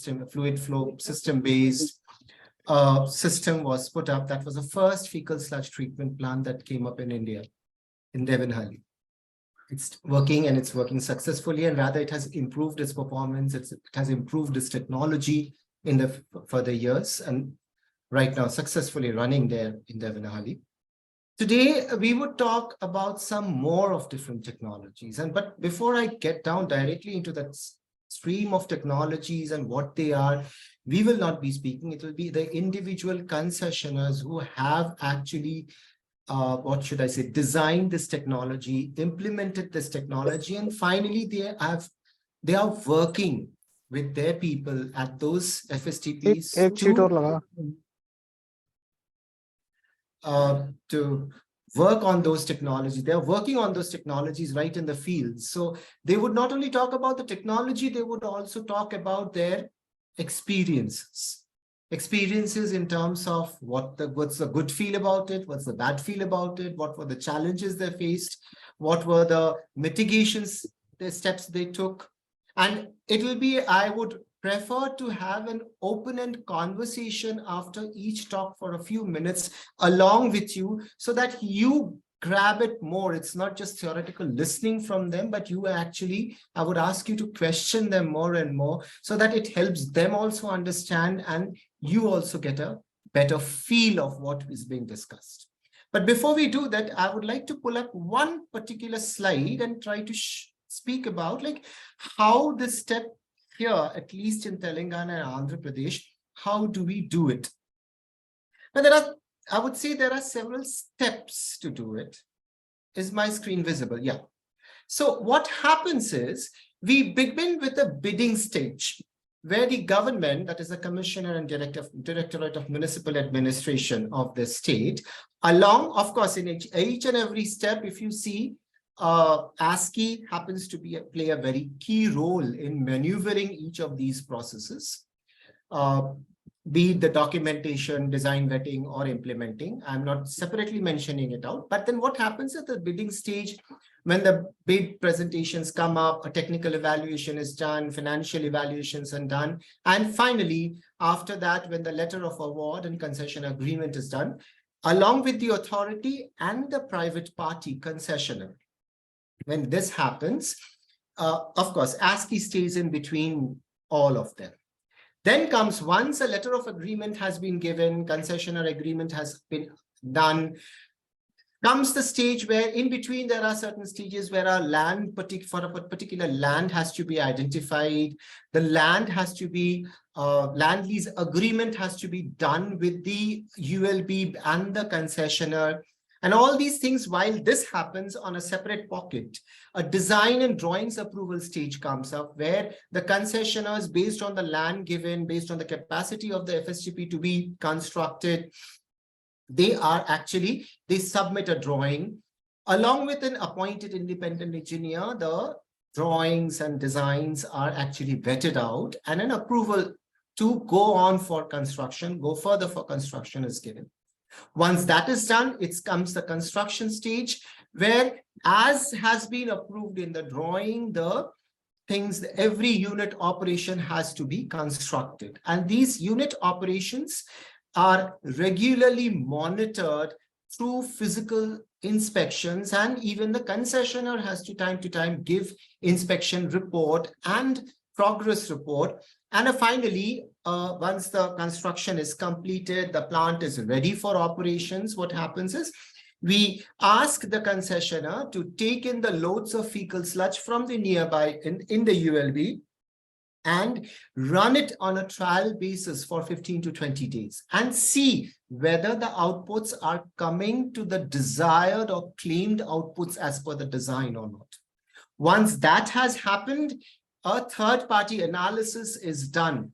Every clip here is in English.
system, a fluid flow system based system was put up. That was the first fecal sludge treatment plant that came up in India, in Devonhalli. It's working and it's working successfully, and rather it has improved its performance. It has improved its technology in the further years, and right now successfully running there in Devonhalli. Today, we would talk about some more of different technologies. But before I get down directly into that stream of technologies and what they are, we will not be speaking. It will be the individual concessioners who have actually, what should I say, designed this technology, implemented this technology, and finally they are working with their people at those FSTPs to work on those technologies. They're working on those technologies right in the field. So they would not only talk about the technology, they would also talk about their experiences in terms of what's the good feel about it, what's the bad feel about it, what were the challenges they faced, what were the mitigations, the steps they took. And it will be, I would prefer to have an open-end conversation after each talk for a few minutes along with you, so that you grab it more. It's not just theoretical listening from them, but you actually, I would ask you to question them more and more, so that it helps them also understand and you also get a better feel of what is being discussed. But before we do that, I would like to pull up one particular slide and try to speak about like how this step here, at least in Telangana and Andhra Pradesh, how do we do it? Now I would say there are several steps to do it. Is my screen visible? Yeah. So what happens is we begin with a bidding stage where the government, that is the Commissioner and Directorate of Municipal Administration of the state, along, of course, in each and every step, if you see, ASCII happens to play a very key role in maneuvering each of these processes, be it the documentation, design vetting, or implementing. I'm not separately mentioning it out. But then what happens at the bidding stage, when the bid presentations come up, a technical evaluation is done, financial evaluations are done, and finally, after that, when the letter of award and concession agreement is done, along with the authority and the private party concessioner. When this happens, of course, ASCII stays in between all of them. Then comes, once a letter of agreement has been given, concessioner agreement has been done, comes the stage where in between there are certain stages where a land, for a particular land has to be identified. The land has to be, land lease agreement has to be done with the ULB and the concessioner. And all these things, while this happens on a separate pocket, a design and drawings approval stage comes up where the concessioners, based on the land given, based on the capacity of the FSTP to be constructed, they submit a drawing along with an appointed independent engineer. The drawings and designs are actually vetted out and an approval to go on for construction, go further for construction is given. Once that is done, it comes the construction stage where, as has been approved in the drawing, every unit operation has to be constructed. And these unit operations are regularly monitored through physical inspections, and even the concessioner has to time give inspection report and progress report. And finally, once the construction is completed, the plant is ready for operations, what happens is we ask the concessioner to take in the loads of fecal sludge from the nearby in the ULB and run it on a trial basis for 15 to 20 days and see whether the outputs are coming to the desired or claimed outputs as per the design or not. Once that has happened, a third-party analysis is done.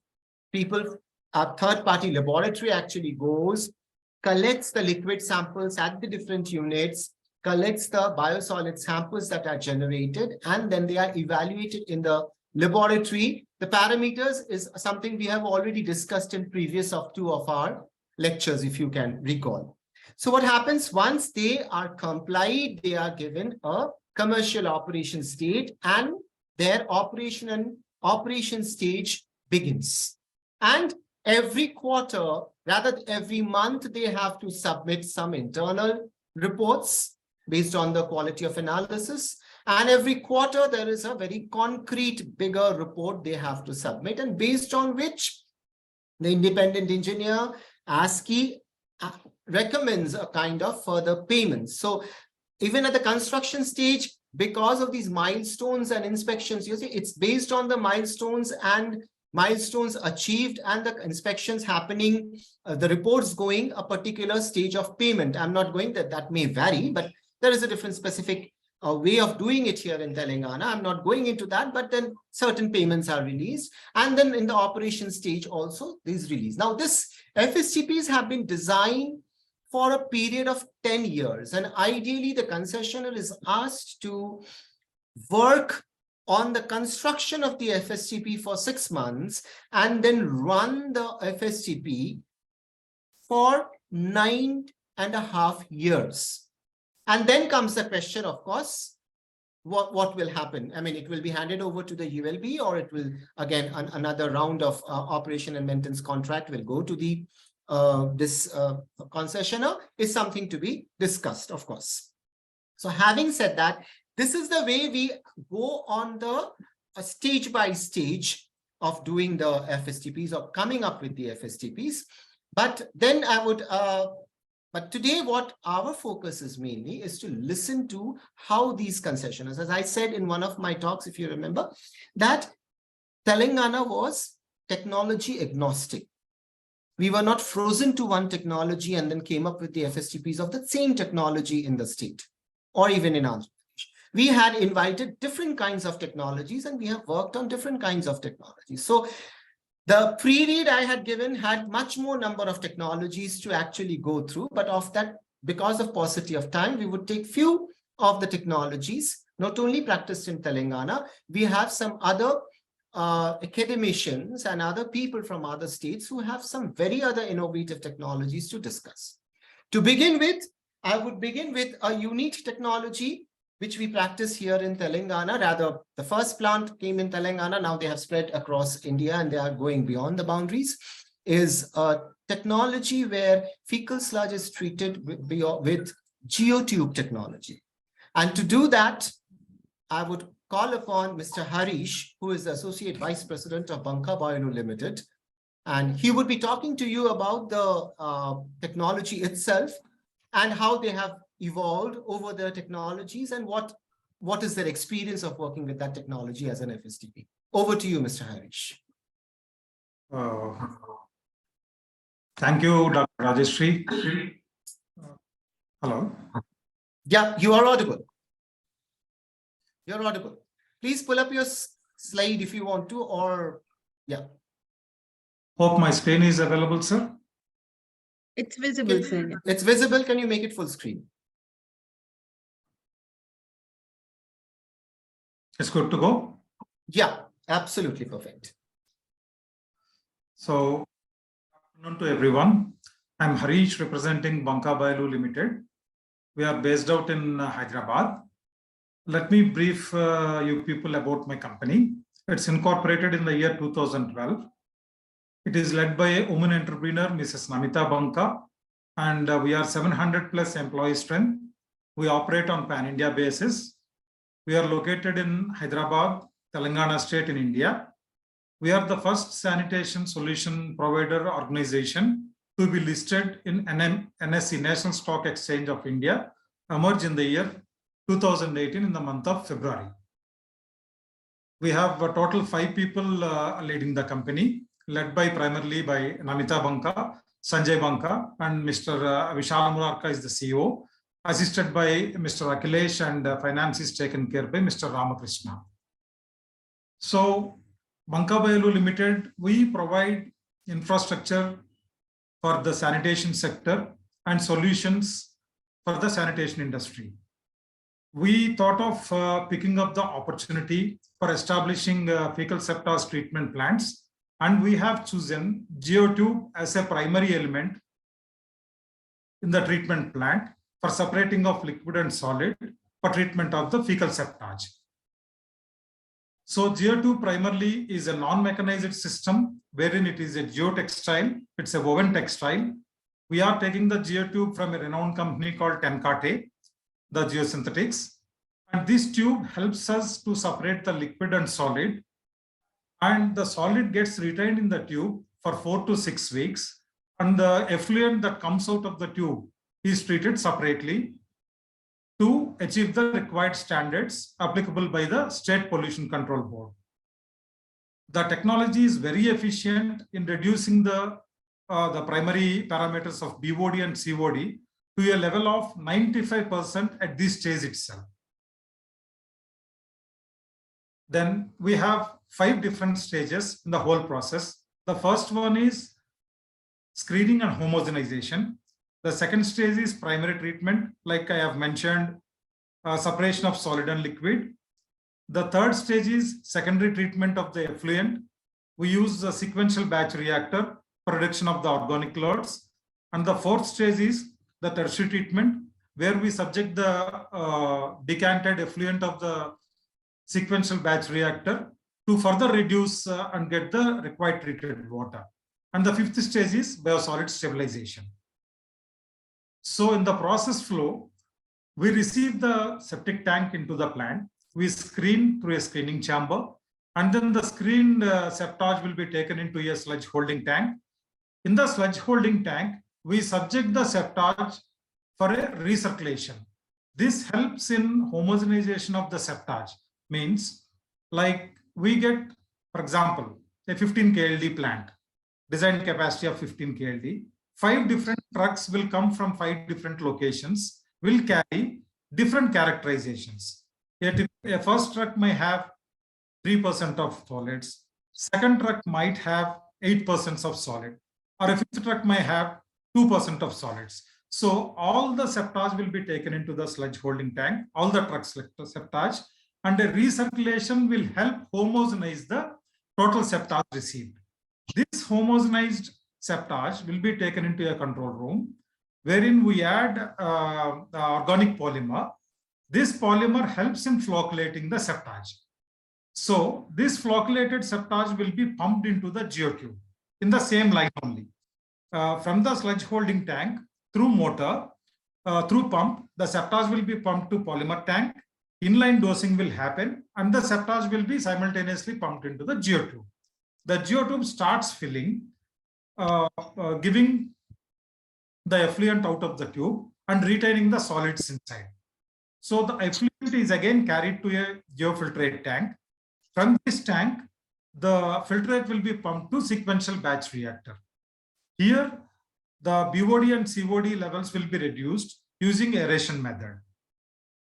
A third-party laboratory actually goes, collects the liquid samples at the different units, collects the biosolid samples that are generated, and then they are evaluated in the laboratory. The parameters is something we have already discussed in previous two of our lectures, if you can recall. So what happens once they are complied, they are given a commercial operation state and their operation stage begins. And every quarter, rather every month, they have to submit some internal reports based on the quality of analysis. And every quarter, there is a very concrete, bigger report they have to submit, and based on which the independent engineer, ASCII, recommends a kind of further payments. So even at the construction stage, because of these milestones and inspections, you see, it's based on the milestones and milestones achieved and the inspections happening, the reports going a particular stage of payment. I'm not going that may vary, but there is a different specific way of doing it here in Telangana. I'm not going into that, but then certain payments are released. And then in the operation stage also, these release. Now, this FSTPs have been designed for a period of 10 years. And ideally, the concessionaire is asked to work on the construction of the FSTP for 6 months and then run the FSTP for 9.5 years. And then comes the question, of course, what will happen? I mean, it will be handed over to the ULB, or it will, again, another round of operation and maintenance contract will go to the concessionaire, is something to be discussed, of course. So having said that, this is the way we go on the stage by stage of doing the FSTPs or coming up with the FSTPs. But then I would, but today what our focus is mainly is to listen to how these concessionaires, as I said in one of my talks, if you remember, that Telangana was technology agnostic. We were not frozen to one technology and then came up with the FSTPs of the same technology in the state or even in Andhra Pradesh. We had invited different kinds of technologies and we have worked on different kinds of technologies. So the pre-read I had given had much more number of technologies to actually go through, but of that, because of paucity of time, we would take few of the technologies, not only practiced in Telangana, we have some other academicians and other people from other states who have some very other innovative technologies to discuss. To begin with, I would begin with a unique technology which we practice here in Telangana. Rather, the first plant came in Telangana, now they have spread across India and they are going beyond the boundaries, is a technology where fecal sludge is treated with geotube technology. And to do that, I would call upon Mr. Harish, who is the Associate Vice President of Banka Bioenu Limited, and he would be talking to you about the technology itself and how they have evolved over their technologies and what is their experience of working with that technology as an FSTP. Over to you, Mr. Harish. Thank you, Dr. Rajeshri. Hello. Yeah, you are audible. You're audible. Please pull up your slide if you want to, or yeah. Hope my screen is available, sir. It's visible, sir. It's visible. Can you make it full screen? It's good to go? Yeah, absolutely perfect. So, good afternoon to everyone. I'm Harish, representing Banka Bioenu Limited. We are based out in Hyderabad. Let me brief you people about my company. It's incorporated in the year 2012. It is led by a woman entrepreneur, Mrs. Namita Banka, and we are 700 plus employee strength. We operate on pan-India basis. We are located in Hyderabad, Telangana state in India. We are the first sanitation solution provider organization to be listed in NSE, National Stock Exchange of India, emerged in the year 2018 in the month of February. We have a total 5 people leading the company, led by primarily by Namita Banka, Sanjay Banka, and Mr. Vishal Murarka is the CEO, assisted by Mr. Akhilesh, and finance is taken care by Mr. Ramakrishna. So, Banka Bioenu Limited, we provide infrastructure for the sanitation sector and solutions for the sanitation industry. We thought of picking up the opportunity for establishing fecal septage treatment plants, and we have chosen geotube as a primary element in the treatment plant for separating of liquid and solid for treatment of the fecal septage. So geotube primarily is a non-mechanized system wherein it is a geotextile. It's a woven textile. We are taking the geotube from a renowned company called Tenkate, the geosynthetics. And this tube helps us to separate the liquid and solid. And the solid gets retained in the tube for 4 to 6 weeks. And the effluent that comes out of the tube is treated separately to achieve the required standards applicable by the State Pollution Control Board. The technology is very efficient in reducing the primary parameters of BOD and COD to a level of 95% at this stage itself. Then we have 5 different stages in the whole process. The first one is screening and homogenization. The second stage is primary treatment, like I have mentioned, separation of solid and liquid. The third stage is secondary treatment of the effluent. We use a sequential batch reactor for reduction of the organic loads. And the fourth stage is the tertiary treatment, where we subject the decanted effluent of the sequential batch reactor to further reduce and get the required treated water. And the fifth stage is biosolid stabilization. So in the process flow, we receive the septic tank into the plant. We screen through a screening chamber, and then the screened septage will be taken into a sludge holding tank. In the sludge holding tank, we subject the septage for a recirculation. This helps in homogenization of the septage. Means, like we get, for example, a 15 KLD plant, design capacity of 15 KLD. 5 different trucks will come from 5 different locations, will carry different characterizations. A first truck may have 3% of solids. Second truck might have 8% of solid, or a fifth truck may have 2% of solids. So all the septage will be taken into the sludge holding tank, all the trucks septage, and a recirculation will help homogenize the total septage received. This homogenized septage will be taken into a control room, wherein we add the organic polymer. This polymer helps in flocculating the septage. So this flocculated septage will be pumped into the geotube in the same line only. From the sludge holding tank through motor, through pump, the septage will be pumped to polymer tank. Inline dosing will happen, and the septage will be simultaneously pumped into the geotube. The geotube starts filling, giving the effluent out of the tube and retaining the solids inside. So the effluent is again carried to a geofiltrate tank. From this tank, the filtrate will be pumped to sequential batch reactor. Here, the BOD and COD levels will be reduced using aeration method.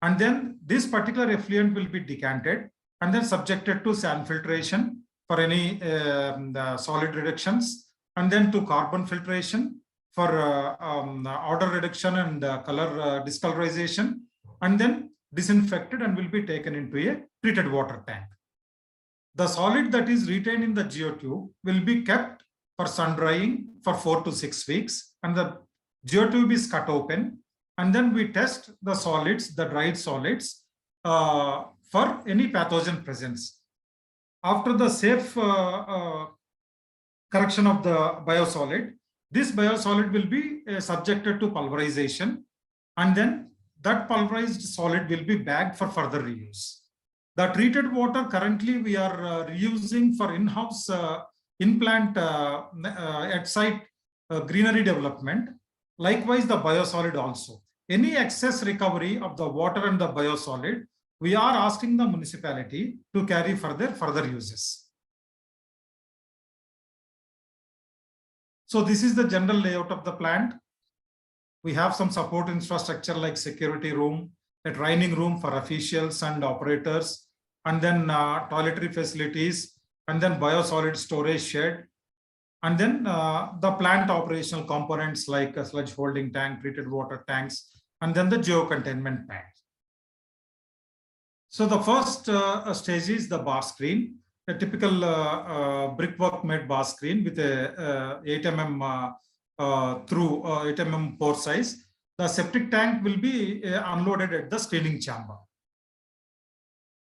And then this particular effluent will be decanted and then subjected to sand filtration for any solid reductions, and then to carbon filtration for odor reduction and color discolorization, and then disinfected and will be taken into a treated water tank. The solid that is retained in the geotube will be kept for sun drying for 4 to 6 weeks, and the geotube is cut open, and then we test the solids, the dried solids, for any pathogen presence. After the safe correction of the biosolid, this biosolid will be subjected to pulverization, and then that pulverized solid will be bagged for further reuse. The treated water currently we are reusing for in-house in-plant at site greenery development. Likewise, the biosolid also. Any excess recovery of the water and the biosolid, we are asking the municipality to carry further uses. So this is the general layout of the plant. We have some support infrastructure like security room, a training room for officials and operators, and then toiletry facilities, and then biosolid storage shed, and then the plant operational components like a sludge holding tank, treated water tanks, and then the geocontainment tank. So the first stage is the bar screen, a typical brickwork made bar screen with a 8 mm through 8 mm pore size. The septic tank will be unloaded at the screening chamber.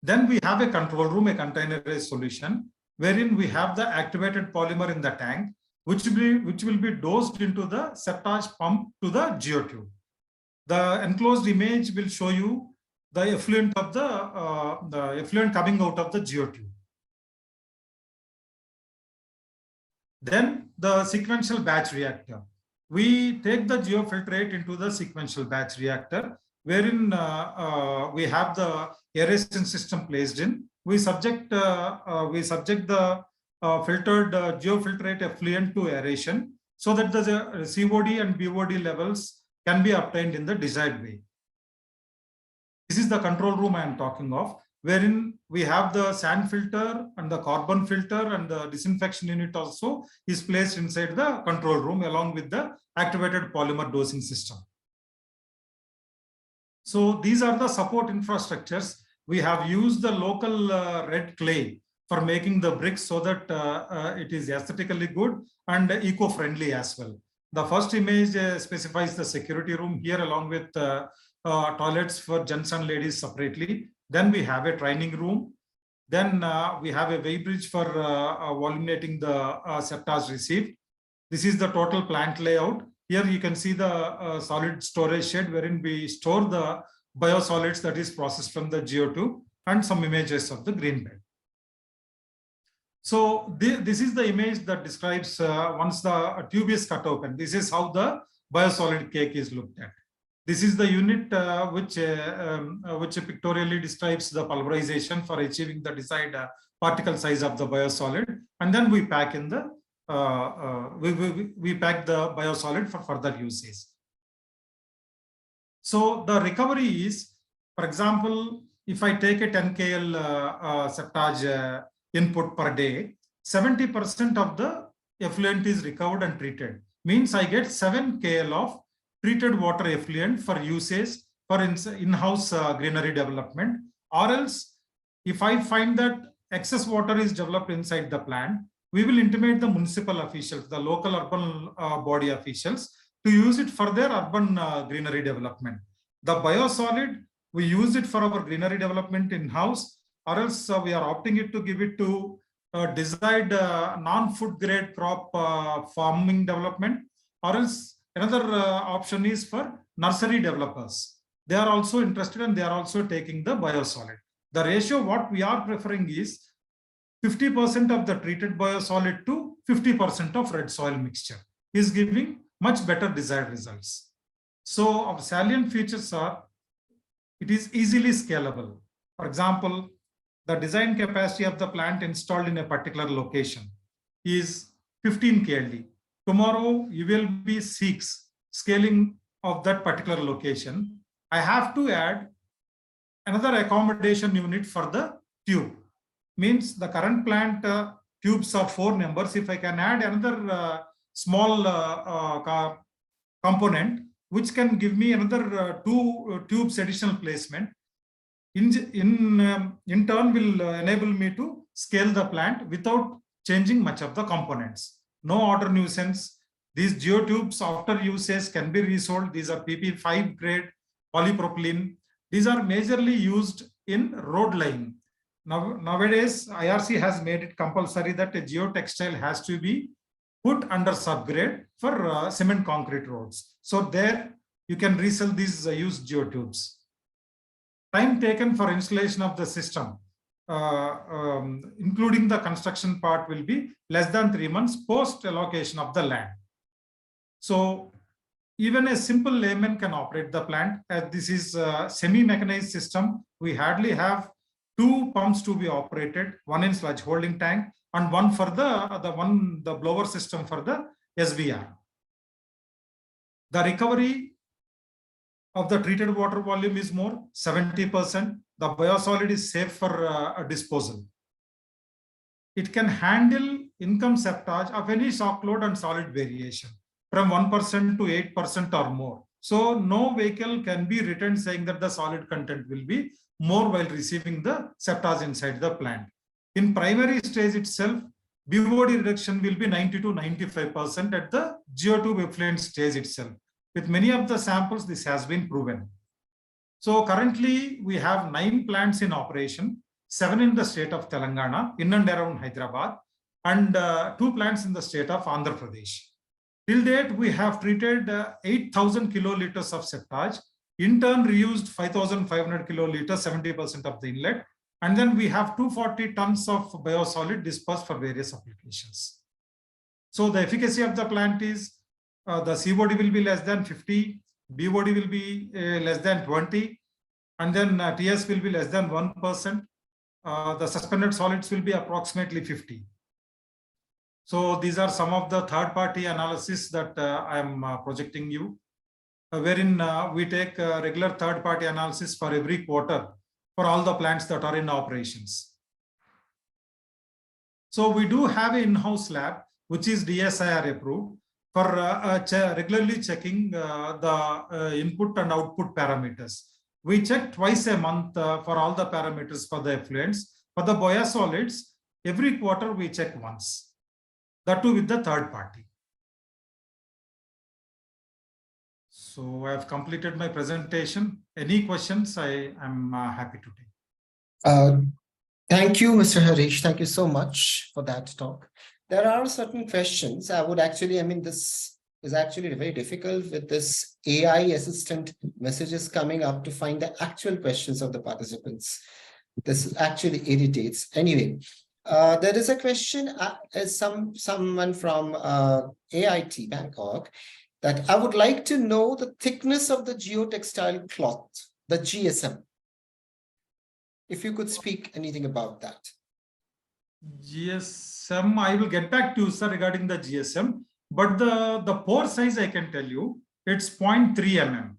Then we have a control room, a containerized solution, wherein we have the activated polymer in the tank, which will be dosed into the septage pump to the geotube. The enclosed image will show you the effluent of the effluent coming out of the geotube. Then the sequential batch reactor. We take the geofiltrate into the sequential batch reactor, wherein we have the aeration system placed in. We subject the filtered geofiltrate effluent to aeration so that the COD and BOD levels can be obtained in the desired way. This is the control room I am talking of, wherein we have the sand filter and the carbon filter, and the disinfection unit also is placed inside the control room along with the activated polymer dosing system. So these are the support infrastructures. We have used the local red clay for making the bricks so that it is aesthetically good and eco-friendly as well. The first image specifies the security room here along with toilets for gents and ladies separately. Then we have a training room. Then we have a weighbridge for voluminating the septage received. This is the total plant layout. Here you can see the solid storage shed wherein we store the biosolids that is processed from the geotube, and some images of the green bed. So this is the image that describes once the tube is cut open. This is how the biosolid cake is looked at. This is the unit which pictorially describes the pulverization for achieving the desired particle size of the biosolid, and then we pack in the we pack the biosolid for further usage. So the recovery is, for example, if I take a 10 KL septage input per day, 70% of the effluent is recovered and treated. Means I get 7 KL of treated water effluent for usage for in-house greenery development. Or else, if I find that excess water is developed inside the plant, we will intimate the municipal officials, the local urban body officials, to use it for their urban greenery development. The biosolid, we use it for our greenery development in-house, or else we are opting it to give it to desired non-food grade crop farming development, or else another option is for nursery developers. They are also interested and they are also taking the biosolid. The ratio what we are preferring is 50% of the treated biosolid to 50% of red soil mixture is giving much better desired results. So our salient features are, it is easily scalable. For example, the design capacity of the plant installed in a particular location is 15 KLD. Tomorrow you will be 6 scaling of that particular location. I have to add another accommodation unit for the tube. Means the current plant tubes are 4 numbers. If I can add another small component, which can give me another 2 tubes additional placement, in turn will enable me to scale the plant without changing much of the components. No water nuisance. These geotubes after usage can be resold. These are PP5 grade polypropylene. These are majorly used in road laying. Nowadays, IRC has made it compulsory that a geotextile has to be put under subgrade for cement concrete roads. So there you can resell these used geotubes. Time taken for installation of the system, including the construction part, will be less than 3 months post allocation of the land. So even a simple layman can operate the plant. As this is a semi-mechanized system, we hardly have 2 pumps to be operated, one in sludge holding tank and one for the blower system for the SVR. The recovery of the treated water volume is more, 70%. The biosolid is safe for disposal. It can handle income septage of any shock load and solid variation from 1% to 8% or more. So no vehicle can be written saying that the solid content will be more while receiving the septage inside the plant. In primary stage itself, BOD reduction will be 90 to 95% at the geotube effluent stage itself. With many of the samples, this has been proven. So currently we have 9 plants in operation. 7 in the state of Telangana, in and around Hyderabad, and 2 plants in the state of Andhra Pradesh. Till date, we have treated 8,000 kiloliters of septage, in turn reused 5,500 kiloliters, 70% of the inlet, and then we have 240 tons of biosolid dispersed for various applications. So the efficacy of the plant is the COD will be less than 50, BOD will be less than 20, and then TS will be less than 1%. The suspended solids will be approximately 50. So these are some of the third-party analysis that I am projecting you, wherein we take regular third-party analysis for every quarter for all the plants that are in operations. So we do have an in-house lab, which is DSIR approved, for regularly checking the input and output parameters. We check twice a month for all the parameters for the effluents. For the biosolids, every quarter we check once. That too with the third party. So I have completed my presentation. Any questions, I am happy to take. Thank you, Mr. Harish. Thank you so much for that talk. There are certain questions I would actually, this is actually very difficult with this AI assistant messages coming up to find the actual questions of the participants. This actually irritates. Anyway, there is a question, someone from AIT Bangkok, that I would like to know the thickness of the geotextile cloth, the GSM. If you could speak anything about that. GSM, I will get back to you, sir, regarding the GSM, but the pore size, I can tell you, it's 0.3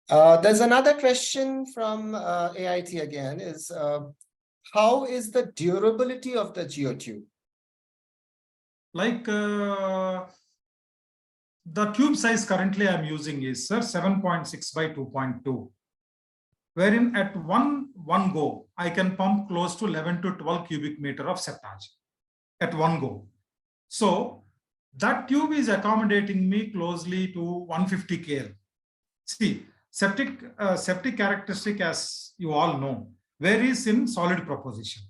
mm. There's another question from AIT again, is how is the durability of the geotube? Like the tube size currently I'm using is, sir, 7.6 by 2.2. Wherein at one go, I can pump close to 11 to 12 cubic meter of septage at one go. So that tube is accommodating me closely to 150 KL. See, septic characteristic, as you all know, varies in solid proposition.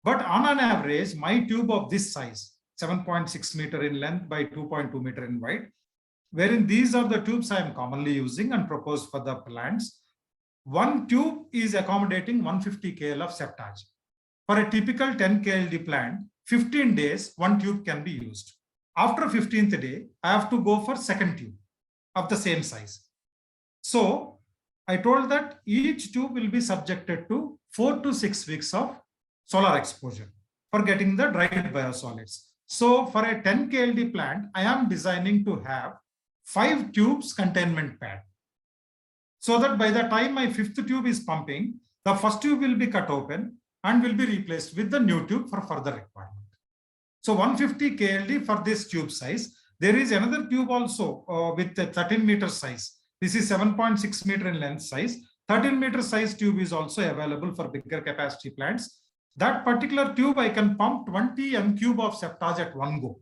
But on an average, my tube of this size, 7.6 meter in length by 2.2 meter in width, wherein these are the tubes I am commonly using and proposed for the plants. One tube is accommodating 150 KL of septage. For a typical 10 KLD plant, 15 days, one tube can be used. After 15th day, I have to go for second tube of the same size. So I told that each tube will be subjected to 4 to 6 weeks of solar exposure for getting the dried biosolids. So for a 10 KLD plant, I am designing to have 5 tubes containment pad. So that by the time my 5th tube is pumping, the first tube will be cut open and will be replaced with the new tube for further requirement. So 150 KLD for this tube size. There is another tube also with a 13 meter size. This is 7.6 meter in length size. 13 meter size tube is also available for bigger capacity plants. That particular tube, I can pump 20 m³ of septage at one go.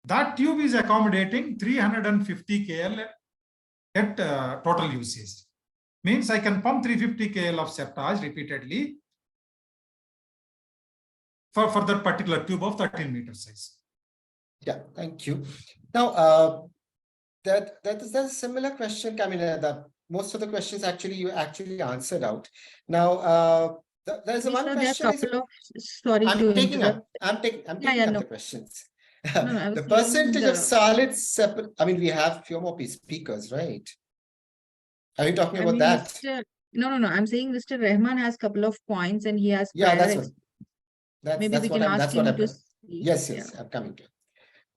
That tube is accommodating 350 KL at total usage. Means I can pump 350 KL of septage repeatedly for that particular tube of 13 meter size. Yeah, thank you. Now, there's a similar question coming in that most of the questions actually you actually answered out. Now, there's one question. Sorry to interrupt. I'm taking up the questions. No, the percentage of solids separate. We have few more speakers, right? Are you talking about that? No. I'm saying Mr. Rahman has a couple of points and he has. Yeah, that's what. Maybe we can ask him to speak. Yes, yeah. I'm coming to it.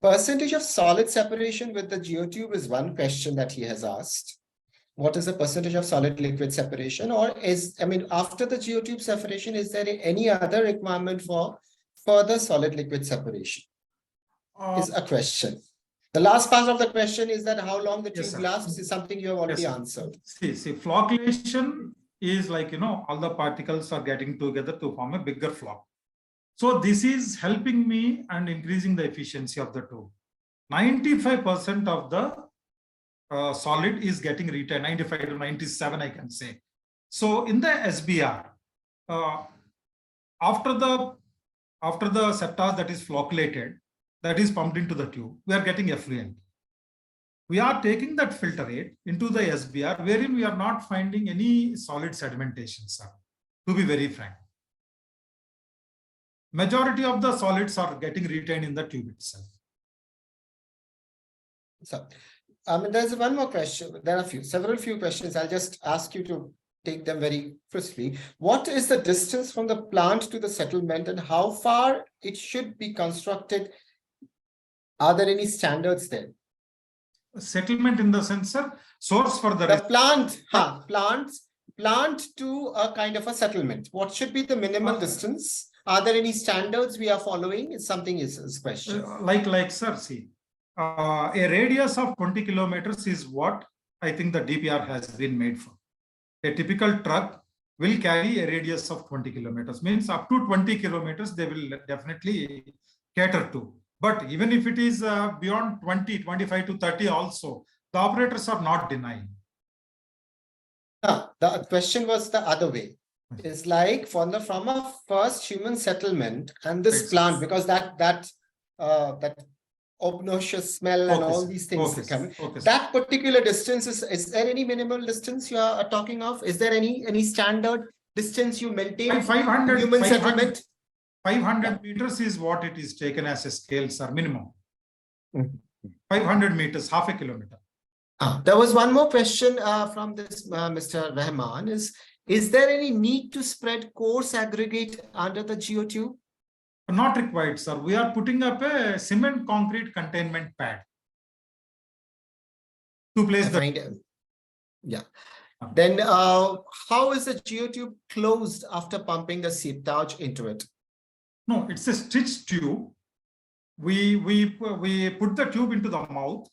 Percentage of solid separation with the geotube is one question that he has asked. What is the percentage of solid liquid separation? Or after the geotube separation, is there any other requirement for further solid liquid separation? Is a question. The last part of the question is that how long the tube lasts is something you have already answered. See, flocculation is like, all the particles are getting together to form a bigger flock. So this is helping me and increasing the efficiency of the tube. 95% of the solid is getting retained, 95 to 97, I can say. So in the SBR, after the septage that is flocculated, that is pumped into the tube, we are getting effluent. We are taking that filtrate into the SBR, wherein we are not finding any solid sedimentation, sir, to be very frank. Majority of the solids are getting retained in the tube itself. So, there's one more question. There are several few questions. I'll just ask you to take them very crisply. What is the distance from the plant to the settlement, and how far it should be constructed? Are there any standards there? Settlement in the sense, sir, source for the plant to a kind of a settlement. What should be the minimal distance? Are there any standards we are following? It's something is question. Like sir, see, a radius of 20 kilometers is what I think the DPR has been made for. A typical truck will carry a radius of 20 kilometers, means up to 20 kilometers they will definitely cater to. But even if it is beyond 20, 25 to 30 also, the operators are not denying. The question was the other way. It's like from a first human settlement and this plant, because that obnoxious smell and all these things come. That particular distance is there any minimal distance you are talking of? Is there any standard distance you maintain? 500 human settlement. 500 meters is what it is taken as a scale, sir, minimum. 500 meters, half a kilometer. There was one more question from this Mr. Rahman. Is there any need to spread coarse aggregate under the geotube? Not required, sir. We are putting up a cement concrete containment pad to place the. Yeah. Then how is the geotube closed after pumping the septage into it? No, it's a stitched tube. We put the tube into the mouth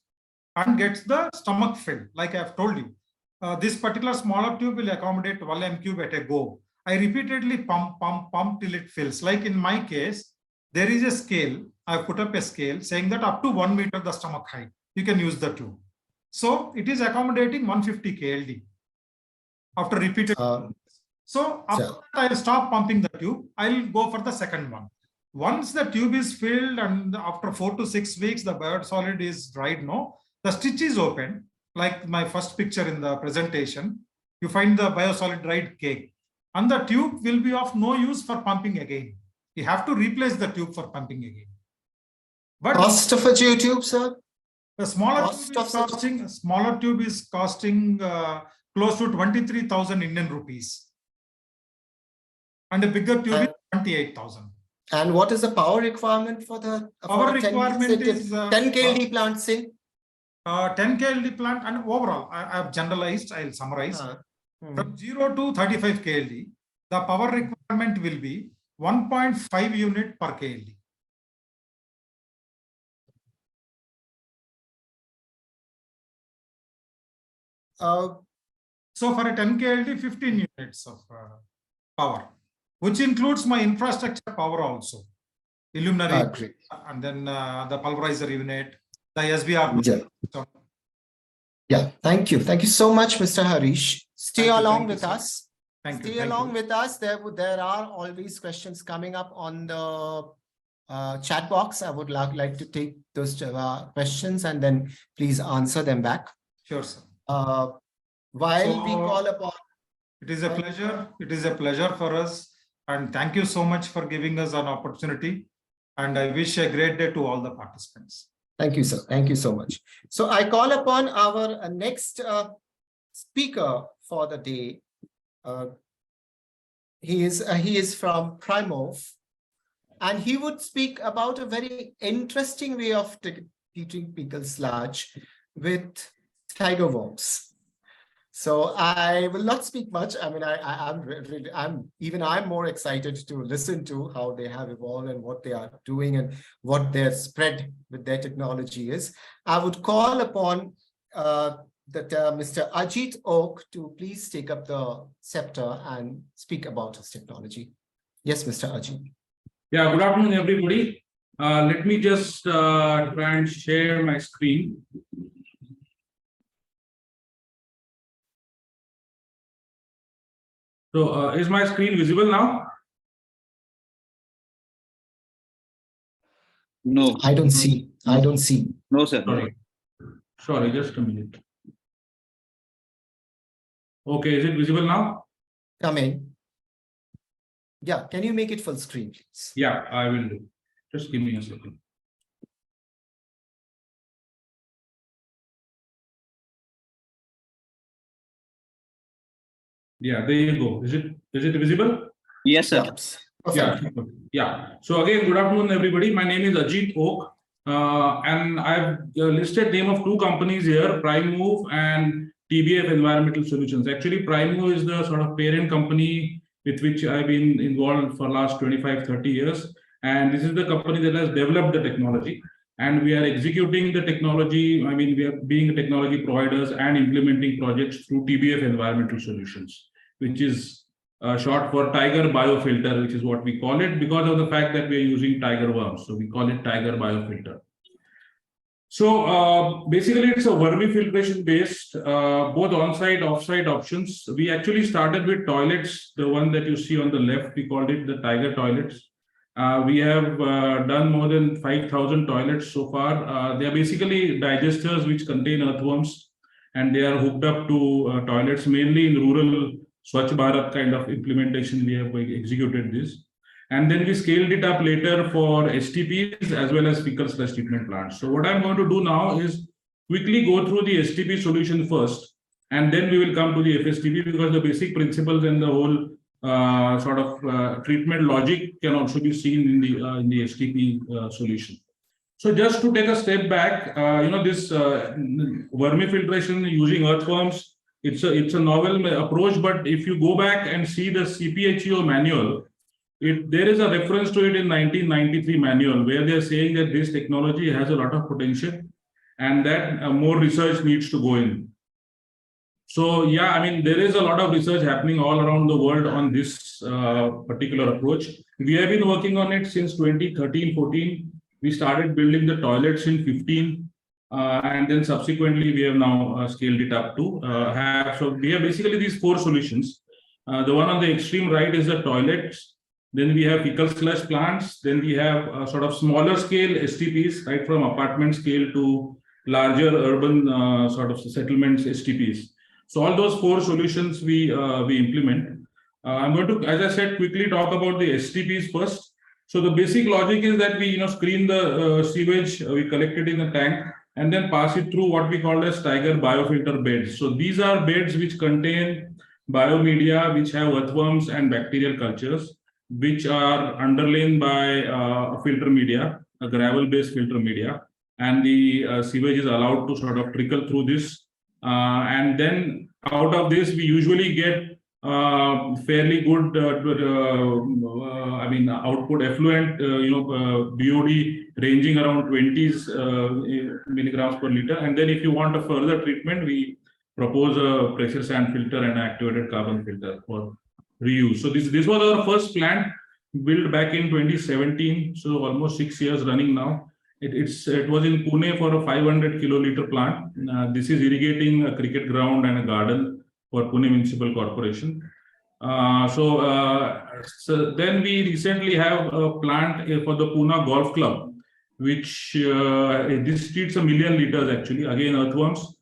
and gets the stomach filled. Like I have told you, this particular smaller tube will accommodate 12 m cube at a go. I repeatedly pump till it fills. Like in my case, there is a scale. I put up a scale saying that up to 1 meter the stomach height, you can use the tube. So it is accommodating 150 KLD after repeated. So after that, I'll stop pumping the tube. I'll go for the second one. Once the tube is filled and after 4 to 6 weeks, the biosolid is dried, the stitch is open. Like my first picture in the presentation, you find the biosolid dried cake. And the tube will be of no use for pumping again. You have to replace the tube for pumping again. But cost of a geotube, sir? The smaller tube is costing close to 23,000 Indian rupees. And a bigger tube is 28,000. And what is the power requirement for the power requirement is 10 KLD plant, say? 10 KLD plant, and overall, I have generalized, I'll summarize. From 0 to 35 KLD, the power requirement will be 1.5 unit per KLD. So for a 10 KLD, 15 units of power, which includes my infrastructure power also. Illuminary, and then the pulverizer unit, the SBR. Yeah, thank you. Thank you so much, Mr. Harish. Stay along with us. Stay along with us. There are always questions coming up on the chat box. I would like to take those questions and then please answer them back. Sure, sir. While we call upon. It is a pleasure. It is a pleasure for us. And thank you so much for giving us an opportunity. And I wish a great day to all the participants. Thank you, sir. Thank you so much. So I call upon our next speaker for the day. He is from Primov, and he would speak about a very interesting way of teaching Faecal sludge with tiger worms. So I will not speak much. I mean, I'm more excited to listen to how they have evolved and what they are doing and what their spread with their technology is. I would call upon Mr. Ajit Oak to please take up the scepter and speak about his technology. Yes, Mr. Ajit. Yeah, good afternoon, everybody. Let me just try and share my screen. So is my screen visible now? No, I don't see. I don't see. no, sir. Sorry, just a minute. Okay, is it visible now? Come in. Yeah, can you make it full screen, please? Yeah, I will do. Just give me a second. Yeah, there you go. Is it visible? Yes, sir. Yeah. Yeah, yeah. So again, good afternoon, everybody. My name is Ajit Oak, and I've listed name of two companies here, Prime Move and TBF Environmental Solutions. Actually, Prime Move is the sort of parent company with which I've been involved for last 25, 30 years. And this is the company that has developed the technology. And we are executing the technology. I mean, we are being technology providers and implementing projects through TBF Environmental Solutions, which is short for Tiger Biofilter, which is what we call it because of the fact that we are using tiger worms. So we call it Tiger Biofilter. So basically, it's a vermifiltration based, both on-site, off-site options. We actually started with toilets, the one that you see on the left, we called it the Tiger toilets. We have done more than 5,000 toilets so far. They are basically digesters which contain earthworms, and they are hooked up to toilets, mainly in rural Swachh Bharat kind of implementation. We have executed this. And then we scaled it up later for STPs as well as fecal sludge treatment plants. So what I'm going to do now is quickly go through the STP solution first, and then we will come to the FSTP because the basic principles and the whole sort of treatment logic can also be seen in the STP solution. So just to take a step back, this vermifiltration using earthworms, it's a novel approach. But if you go back and see the CPHEO manual, there is a reference to it in 1993 manual where they are saying that this technology has a lot of potential and that more research needs to go in. So yeah, I mean, there is a lot of research happening all around the world on this particular approach. We have been working on it since 2013-14. We started building the toilets in 15. And then subsequently, we have now scaled it up to have. So we have basically these four solutions. The one on the extreme right is the toilets. Then we have fecal sludge plants. Then we have sort of smaller scale STPs, right from apartment scale to larger urban sort of settlements STPs. So all those four solutions we implement. I'm going to, as I said, quickly talk about the STPs first. So the basic logic is that we screen the sewage, we collect it in a tank, and then pass it through what we call as Tiger biofilter beds. So these are beds which contain biomedia, which have earthworms and bacterial cultures, which are underlain by a filter media, a gravel-based filter media, and the sewage is allowed to sort of trickle through this. And then out of this, we usually get fairly good, output effluent, BOD ranging around 20s milligrams per liter. And then if you want a further treatment, we propose a pressure sand filter and activated carbon filter for reuse. So this was our first plant built back in 2017. So almost 6 years running now. It was in Pune for a 500 kiloliter plant. This is irrigating a cricket ground and a garden for Pune Municipal Corporation. So then we recently have a plant for the Pune Golf Club, which this treats 1 million liters actually, again earthworms.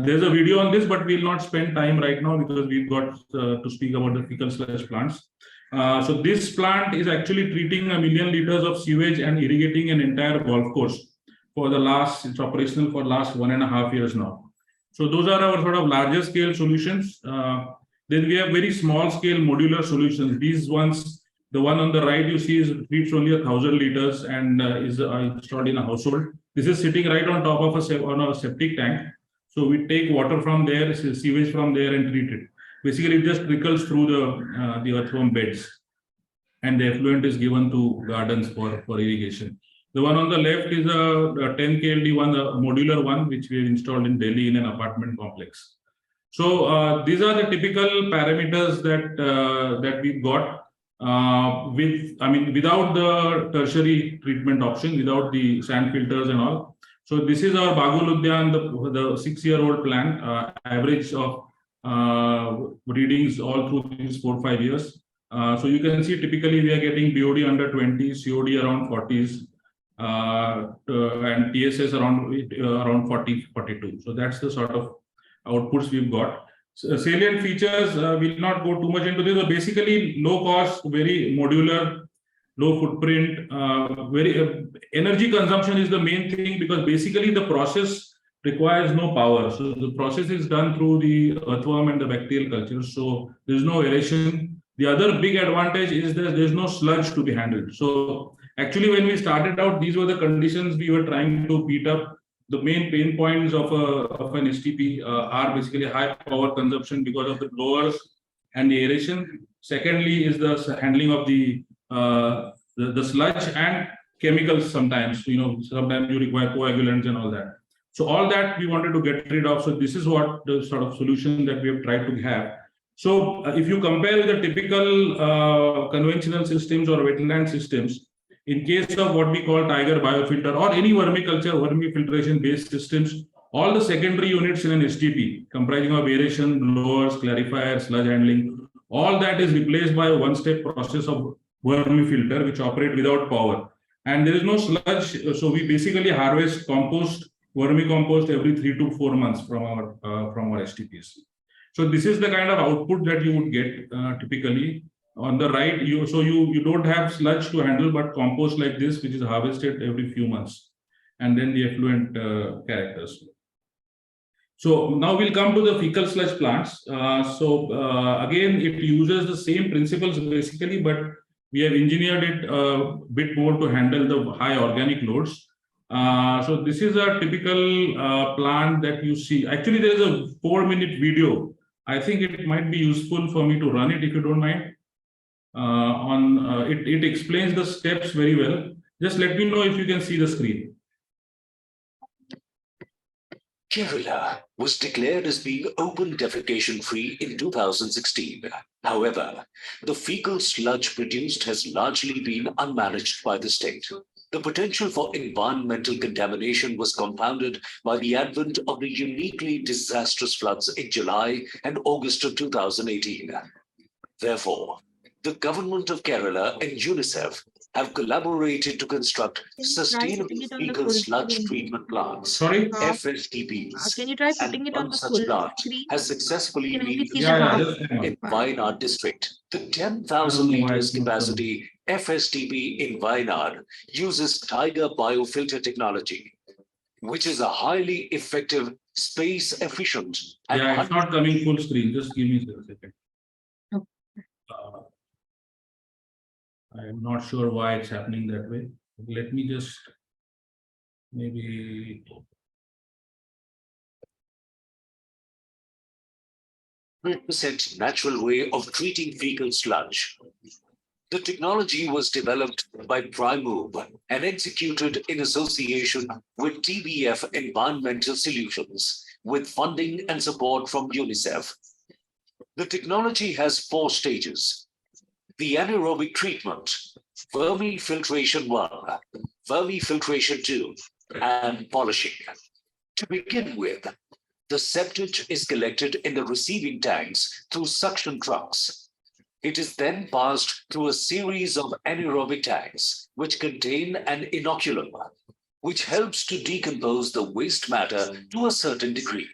There's a video on this, but we'll not spend time right now because we've got to speak about the fecal sludge plants. So this plant is actually treating 1 million liters of sewage and irrigating an entire golf course it's operational for last 1.5 years now. So those are our sort of larger scale solutions. Then we have very small scale modular solutions. These ones, the one on the right you see treats only 1,000 liters and is installed in a household. This is sitting right on top of a septic tank. So we take water from there, sewage from there and treat it. Basically, it just trickles through the earthworm beds, and the effluent is given to gardens for irrigation. The one on the left is a 10 KLD one, a modular one, which we have installed in Delhi in an apartment complex. So these are the typical parameters that we've got without the tertiary treatment option, without the sand filters and all. So this is our Bagul Udyan, the 6-year-old plant, average of readings all through these 4-5 years. So you can see typically we are getting BOD under 20, COD around 40s, and TSS around 40, 42. So that's the sort of outputs we've got. So salient features, will not go too much into this, but basically low cost, very modular, low footprint, very energy consumption is the main thing, because basically the process requires no power. So the process is done through the earthworm and the bacterial culture. So there's no aeration. The other big advantage is that there's no sludge to be handled. So actually, when we started out, these were the conditions we were trying to beat up. The main pain points of an STP are basically high power consumption because of the blowers and the aeration. Secondly, is the handling of the sludge and chemicals. Sometimes, sometimes you require coagulants and all that. So all that we wanted to get rid of. So this is what the sort of solution that we have tried to have. So if you compare with the typical conventional systems or wetland systems, in case of what we call Tiger biofilter or any vermiculture, vermifiltration based systems, all the secondary units in an STP comprising of aeration, blowers, clarifiers, sludge handling, all that is replaced by a one-step process of vermifilter which operate without power. And there is no sludge. So we basically harvest compost, vermicompost every 3 to 4 months from our STPs. So this is the kind of output that you would get typically. On the right, you don't have sludge to handle, but compost like this, which is harvested every few months, and then the effluent characters. So now we'll come to the fecal sludge plants. Again, it uses the same principles basically, but we have engineered it a bit more to handle the high organic loads. So this is a typical plant that you see. Actually, there is a 4-minute video. I think it might be useful for me to run it if you don't mind. It explains the steps very well. Just let me know if you can see the screen. Kerala was declared as being open defecation free in 2016. However, the fecal sludge produced has largely been unmanaged by the state. The potential for environmental contamination was compounded by the advent of the uniquely disastrous floods in July and August of 2018. Therefore, the government of Kerala and UNICEF have collaborated to construct sustainable fecal sludge treatment plants, Sorry? FSTPs. Can you try And putting it on one the such full plant screen? has successfully Can only been see the half. in Wayanad district. The 10,000 liters capacity FSTP in Wayanad uses Tiger biofilter technology, which is a highly effective, space efficient, and Yeah, it's not coming full screen. Just give me a second. I'm not sure why it's happening that way. Let me just maybe. 100% natural way of treating fecal sludge. The technology was developed by Primove and executed in association with TBF Environmental Solutions, with funding and support from UNICEF. The technology has 4 stages. The anaerobic treatment, vermifiltration 1, vermifiltration 2, and polishing. To begin with, the septage is collected in the receiving tanks through suction trucks. It is then passed through a series of anaerobic tanks, which contain an inoculum, which helps to decompose the waste matter to a certain degree.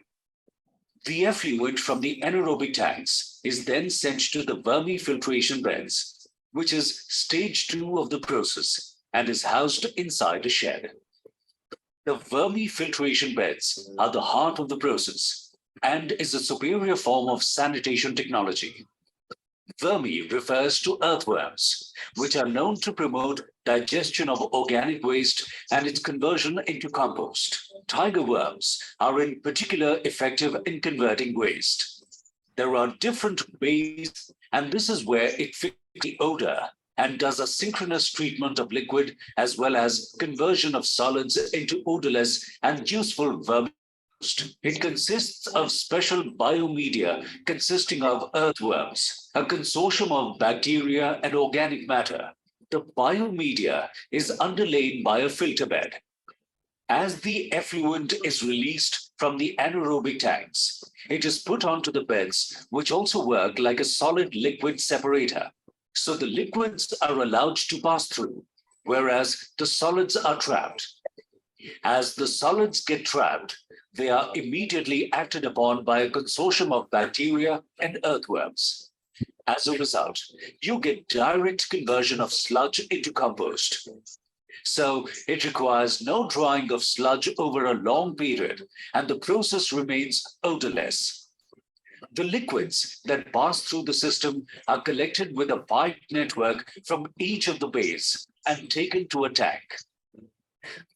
The effluent from the anaerobic tanks is then sent to the vermifiltration beds, which is stage 2 of the process and is housed inside a shed. The vermifiltration beds are the heart of the process and is a superior form of sanitation technology. Vermi refers to earthworms, which are known to promote digestion of organic waste and its conversion into compost. Tiger worms are in particular effective in converting waste. There are different ways, and this is where it fits the odor and does a synchronous treatment of liquid as well as conversion of solids into odorless and useful vermi. It consists of special biomedia consisting of earthworms, a consortium of bacteria and organic matter. The biomedia is underlain by a filter bed, As the effluent is released from the anaerobic tanks, it is put onto the beds, which also work like a solid liquid separator. So the liquids are allowed to pass through, whereas the solids are trapped. As the solids get trapped, they are immediately acted upon by a consortium of bacteria and earthworms. As a result, you get direct conversion of sludge into compost. So it requires no drying of sludge over a long period, and the process remains odorless. The liquids that pass through the system are collected with a pipe network from each of the bays and taken to a tank.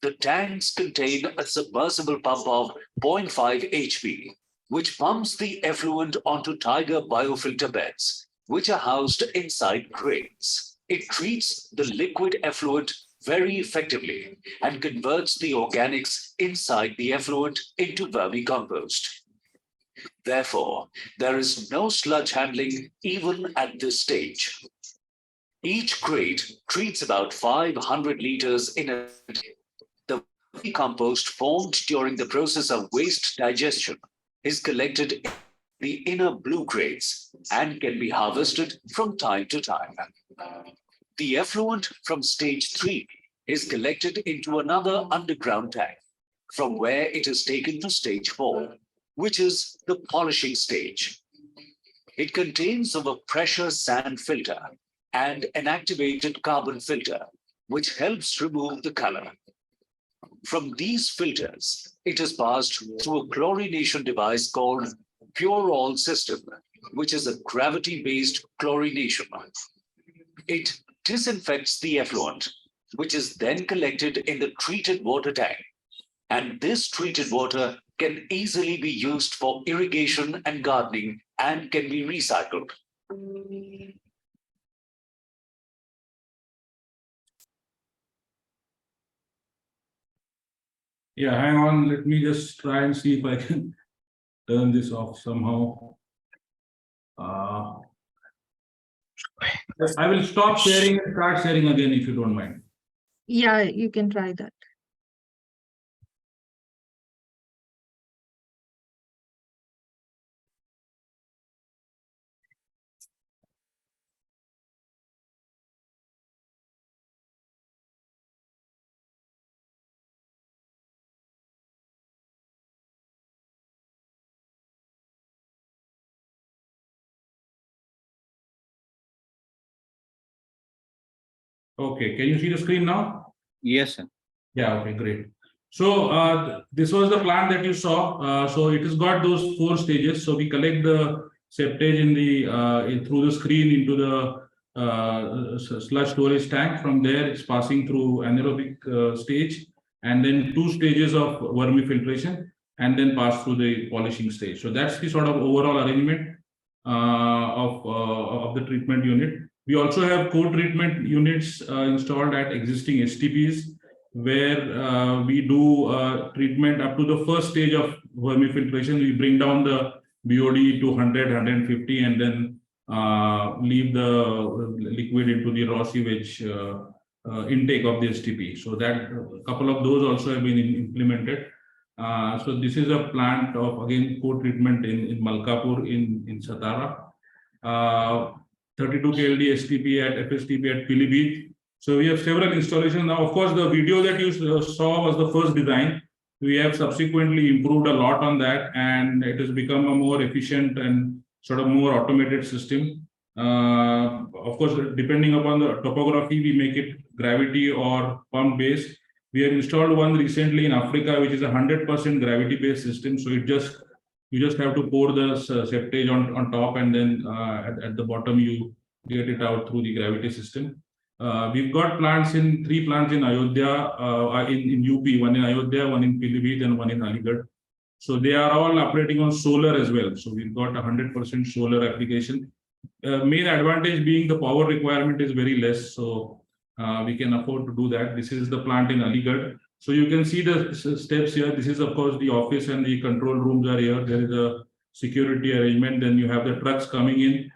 The tanks contain a submersible pump of 0.5 HP, which pumps the effluent onto Tiger biofilter beds, which are housed inside crates. It treats the liquid effluent very effectively and converts the organics inside the effluent into vermicompost. Therefore, there is no sludge handling even at this stage. Each crate treats about 500 liters in a day. The vermicompost formed during the process of waste digestion is collected in the inner blue crates and can be harvested from time to time. The effluent from stage 3 is collected into another underground tank, from where it is taken to stage 4, which is the polishing stage. It contains of a pressure sand filter and an activated carbon filter, which helps remove the color. From these filters, it is passed through a chlorination device called Pure-All system, which is a gravity-based chlorination. It disinfects the effluent, which is then collected in the treated water tank. And this treated water can easily be used for irrigation and gardening and can be recycled. Yeah, hang on. Let me just try and see if I can turn this off somehow. I will stop sharing and start sharing again if you don't mind. Yeah, you can try that. Okay, can you see the screen now? Yes, sir. Yeah, okay, great. So this was the plant that you saw. So it has got those 4 stages. So we collect the septage in the through the screen into the sludge storage tank. From there, it's passing through anaerobic stage, and then 2 stages of vermifiltration, and then pass through the polishing stage. So that's the sort of overall arrangement of the treatment unit. We also have co-treatment units installed at existing STPs, where we do treatment up to the first stage of vermifiltration. We bring down the BOD to 100, 150, and then leave the liquid into the raw sewage intake of the STP. So that a couple of those also have been implemented. So this is a plant of, again, co-treatment in Malkapur in Satara. 32 KLD STP at FSTP at Pilibhit. So we have several installations. Now, of course, the video that you saw was the first design. We have subsequently improved a lot on that, and it has become a more efficient and sort of more automated system. Of course, depending upon the topography, we make it gravity or pump based. We have installed one recently in Africa, which is a 100% gravity based system. So you just have to pour the septage on top, and then at the bottom you get it out through the gravity system. We've got 3 plants in Ayodhya, in UP, one in Ayodhya, one in Pilibhit, and one in Aligarh. So they are all operating on solar as well. So we've got 100% solar application. Main advantage being the power requirement is very less. So we can afford to do that. This is the plant in Aligarh. So you can see the steps here. This is, of course, the office, and the control rooms are here. There is a security arrangement. Then you have the trucks coming in.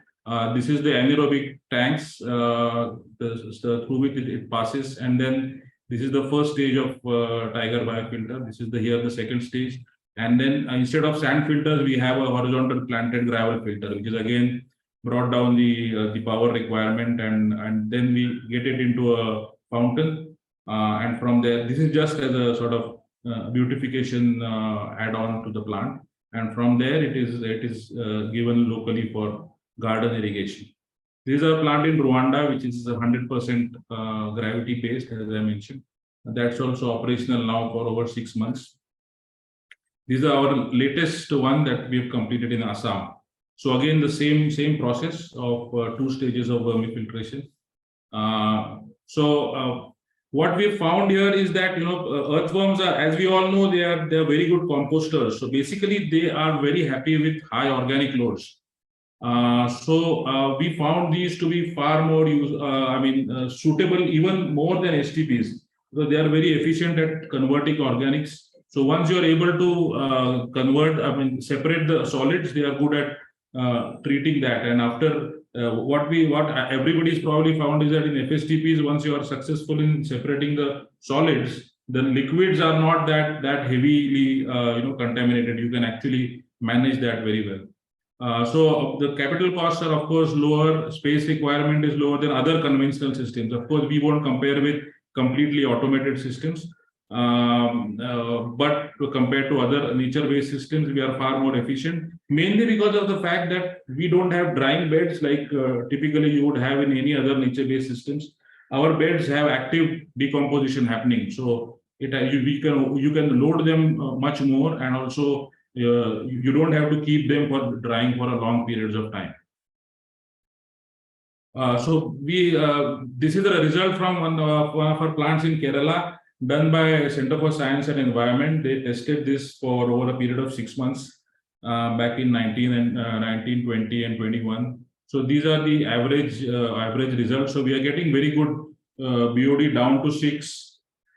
This is the anaerobic tanks through which it passes. And then This is the first stage of Tiger biofilter. This is here the second stage. And then instead of sand filters, we have a horizontal planted gravel filter, which is again brought down the power requirement, and then we get it into a fountain. And from there, this is just as a sort of beautification add-on to the plant. And from there, it is given locally for garden irrigation. This is a plant in Rwanda, which is 100% gravity based, as I mentioned. That's also operational now for over 6 months. These are our latest one that we have completed in Assam. So again, the same process of 2 stages of vermifiltration. What we found here is that earthworms are, as we all know, they are very good composters. So basically, they are very happy with high organic loads. We found these to be far more suitable, even more than STPs. So they are very efficient at converting organics. So once you are able to separate the solids, they are good at treating that. And after what everybody's probably found is that in FSTPs, once you are successful in separating the solids, the liquids are not that heavily contaminated. You can actually manage that very well. So the capital costs are of course lower, space requirement is lower than other conventional systems. Of course, we won't compare with completely automated systems. But compared to other nature-based systems, we are far more efficient, mainly because of the fact that we don't have drying beds like typically you would have in any other nature-based systems. Our beds have active decomposition happening, so you can load them much more, and also you don't have to keep them for drying for a long periods of time. This is the result from one of our plants in Kerala, done by Center for Science and Environment. They tested this for over a period of 6 months back in 19, 20, and 21. So these are the average results. So we are getting very good BOD down to 6,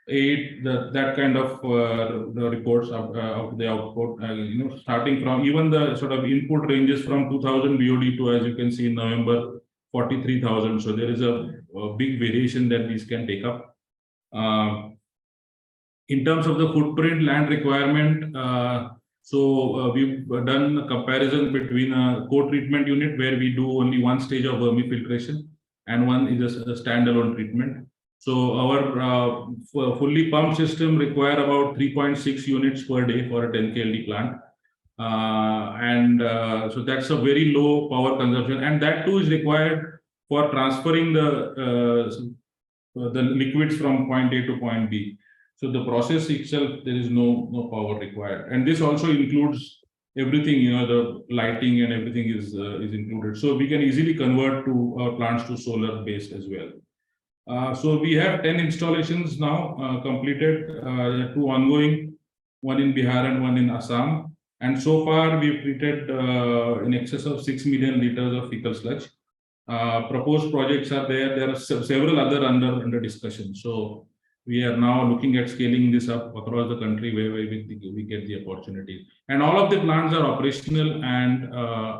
8, that kind of the reports of the output. Starting from even the sort of input ranges from 2000 BOD to, as you can see in November, 43,000. So there is a big variation that these can take up. In terms of the footprint land requirement, we've done a comparison between a co-treatment unit where we do only 1 stage of vermifiltration and one is a standalone treatment. So our fully pumped system require about 3.6 units per day for a 10 KLD plant. So that's a very low power consumption, and that too is required for transferring the liquids from point A to point B. So the process itself, there is no power required, and this also includes everything. The lighting and everything is included. So we can easily convert to our plants to solar based as well. So we have 10 installations now completed, 2 ongoing, 1 in Bihar and 1 in Assam. And so far we've treated in excess of 6 million liters of fecal sludge. Proposed projects are there. There are several other under discussion. So we are now looking at scaling this up across the country where we get the opportunity. And all of the plants are operational and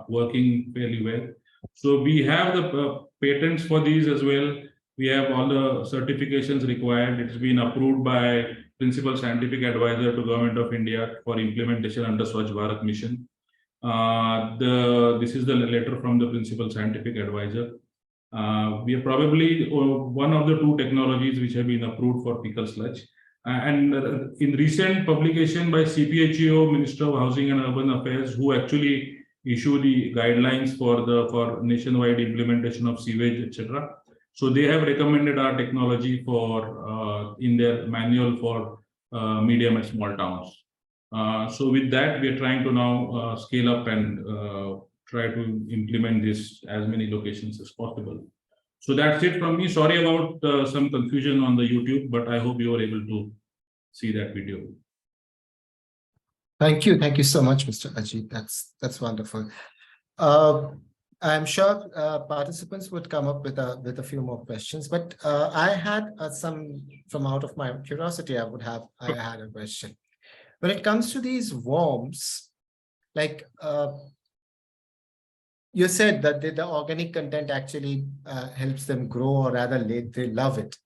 working fairly well. So we have the patents for these as well. We have all the certifications required. It's been approved by Principal Scientific Advisor to Government of India for implementation under Sludge Bharat Mission. This is the letter from the Principal Scientific Advisor. We are probably one of the 2 technologies which have been approved for fecal sludge. And in recent publication by CPHEO, Minister of Housing and Urban Affairs, who actually issue the guidelines for nationwide implementation of sewage, etc. So they have recommended our technology for in their manual for medium and small towns. So with that, we are trying to now scale up and try to implement this as many locations as possible. So that's it from me. Sorry about some confusion on the YouTube, but I hope you were able to see that video. Thank you so much, Mr. Ajit. That's wonderful. I'm sure participants would come up with a few more questions, but I had some from out of my curiosity. I had a question. When it comes to these worms, like you said that the organic content actually helps them grow, or rather they love it.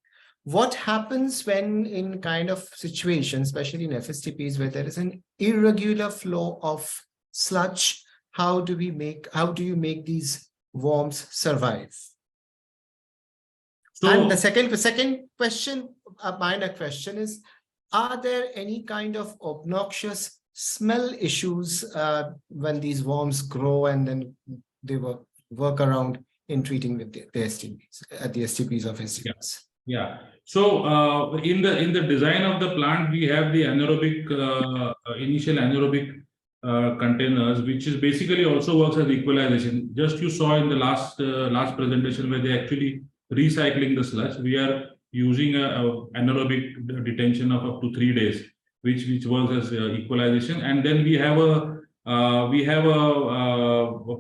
What happens when in kind of situations, especially in FSTPs, where there is an irregular flow of sludge? How do you make these worms survive? And the second question, a minor question is, are there any kind of obnoxious smell issues when these worms grow and then they work around in treating with the STPs at the STPs of STPs? Yeah. So in the design of the plant, we have the anaerobic initial anaerobic containers, which is basically also works as equalization. Just you saw in the last presentation where they actually recycling the sludge. We are using a anaerobic detention of up to 3 days, which works as equalization. And then we have a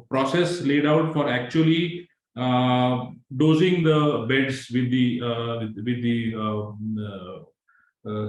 process laid out for actually dosing the beds with the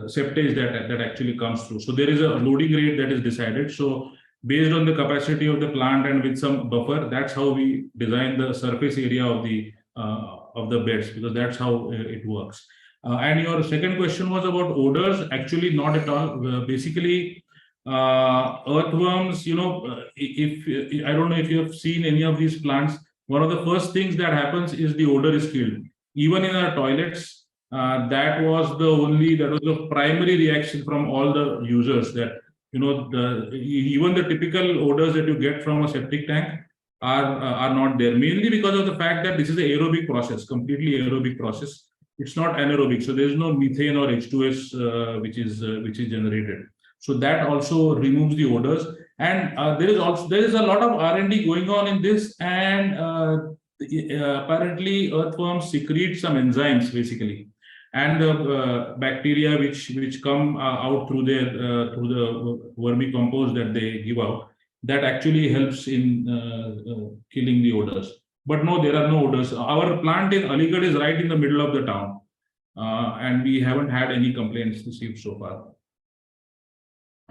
septage that actually comes through. So there is a loading rate that is decided. So based on the capacity of the plant and with some buffer, that's how we design the surface area of the beds, because that's how it works. And your second question was about odors. Actually, not at all. Basically, earthworms, if I don't know if you have seen any of these plants, one of the first things that happens is the odor is killed. Even in our toilets, that was the primary reaction from all the users, that even the typical odors that you get from a septic tank are not there, mainly because of the fact that this is an aerobic process, completely aerobic process. It's not anaerobic, so there is no methane or H2S which is generated. So that also removes the odors. And there is a lot of R&D going on in this, and apparently earthworms secrete some enzymes basically, and the bacteria which come out through the vermicompost that they give out, that actually helps in killing the odors. But no, there are no odors. Our plant in Aligarh is right in the middle of the town, and we haven't had any complaints received so far.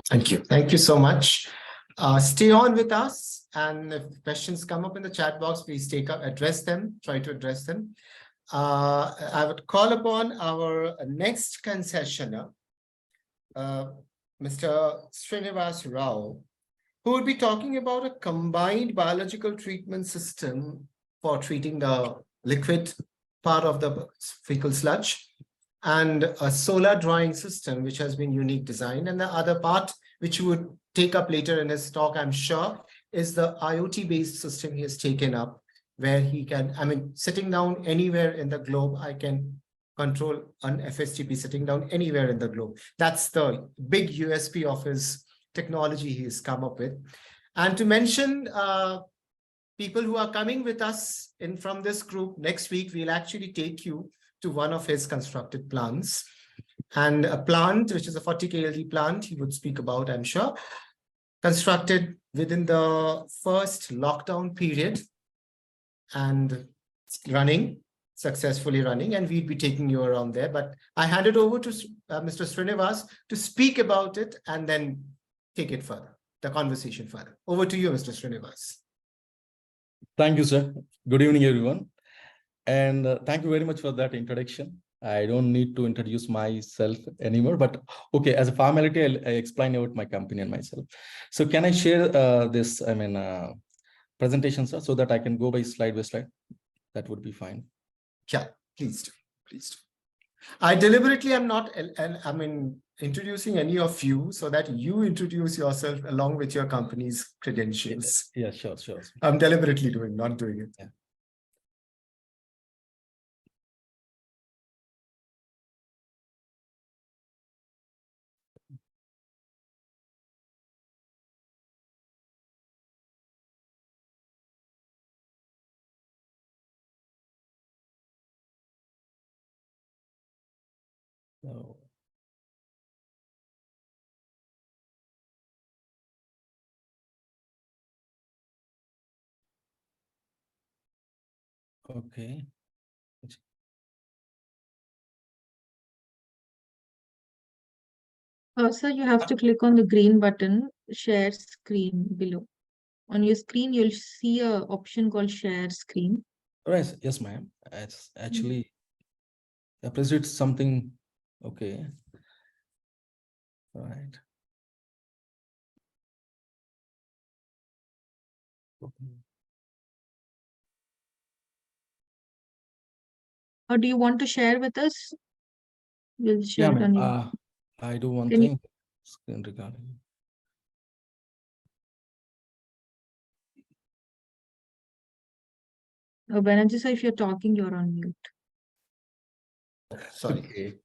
Thank you. Thank you so much. Stay on with us, and if questions come up in the chat box, please address them, try to address them. I would call upon our next concessioner, Mr. Srinivas Rao, who will be talking about a combined biological treatment system for treating the liquid part of the fecal sludge, and a solar drying system, which has been unique design. And the other part, which you would take up later in his talk, I'm sure, is the IoT-based system he has taken up, where he can, sitting down anywhere in the globe, I can control an FSTP sitting down anywhere in the globe. That's the big USP of his technology he has come up with. And to mention people who are coming with us from this group, next week, we'll actually take you to one of his constructed plants, and a plant, which is a 40 KLD plant, he would speak about, I'm sure, constructed within the first lockdown period and successfully running, and we'd be taking you around there. But I hand it over to Mr. Srinivas to speak about it and then take it further, the conversation further. Over to you, Mr. Srinivas. Thank you, sir. Good evening, everyone. And thank you very much for that introduction. I don't need to introduce myself anymore, but okay, as a formality, I explain about my company and myself. So can I share this, presentation, sir, so that I can go by slide? That would be fine. Yeah, please do. Please do. I deliberately am not, introducing any of you, so that you introduce yourself along with your company's credentials. Yeah, sure. I'm deliberately not doing it. Yeah. So, okay. Sir, you have to click on the green button, share screen below. On your screen, you'll see an option called share screen. Right. Yes, ma'am. It's actually I pressed it something. Okay. All right. Or do you want to share with us? We'll Yeah, share it on you. ma'am. I do one Can you- thing. Screen recording. Banerjee sir, if you're talking, you're on mute. Sorry. Okay.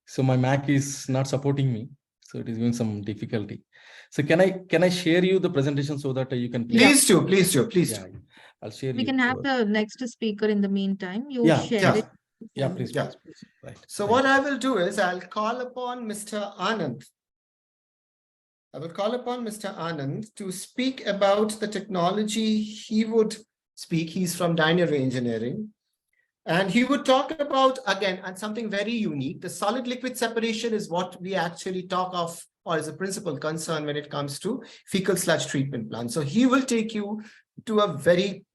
So my Mac is not supporting me, so it is giving some difficulty. So can I share you the presentation so that you can play? Please do, please do, please Yeah, do. I'll share We you. can have the next speaker in the meantime. You Yeah, share yeah. it. Yeah, please, Yeah. please, please. Right. So Thank what you. I will do is I'll call upon Mr. Anand. I will call upon Mr. Anand to speak about the technology he would speak. He's from Dynary Engineering. And he would talk about, again, and something very unique. The solid liquid separation is what we actually talk of, or is a principal concern when it comes to fecal sludge treatment plant. So he will take you to a very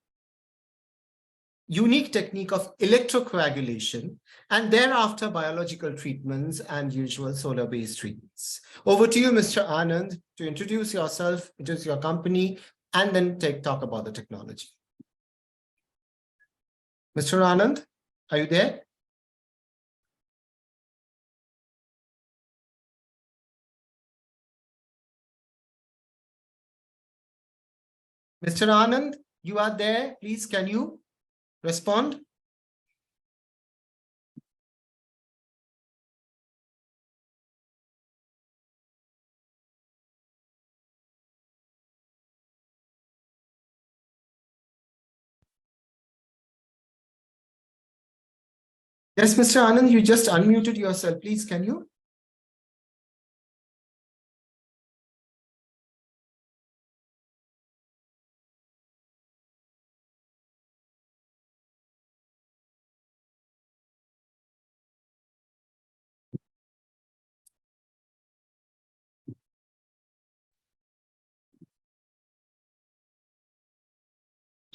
unique technique of electrocoagulation, and thereafter biological treatments and usual solar-based treatments. Over to you, Mr. Anand, to introduce yourself, introduce your company, and then talk about the technology. Mr. Anand, are you there? Mr. Anand, you are there. Please, can you respond? Yes, Mr. Anand, you just unmuted yourself. Please, can you?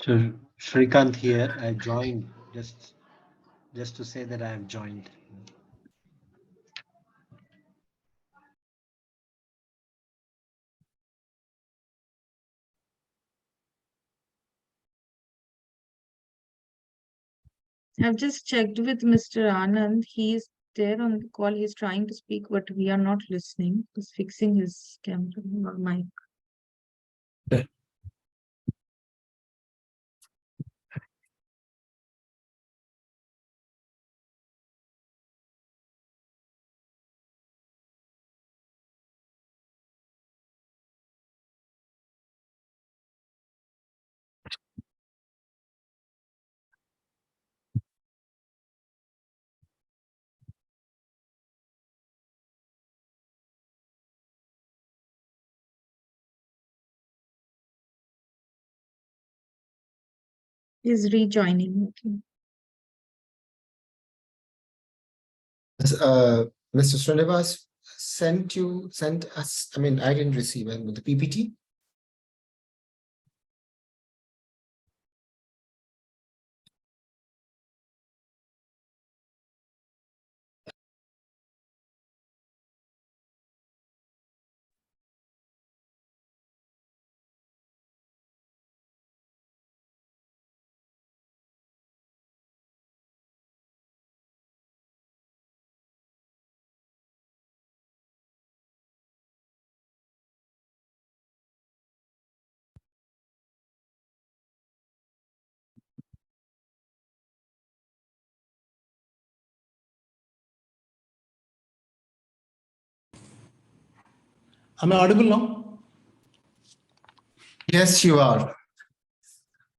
So Shrikant here. I joined just to say that I have joined. I've just checked with Mr. Anand. He's there on the call. He's trying to speak, but we are not listening. He's fixing his camera or mic. He's rejoining. Okay. Mr. Srinivas sent us, I mean, I didn't receive it, the PPT. Am I audible now? Yes, you are,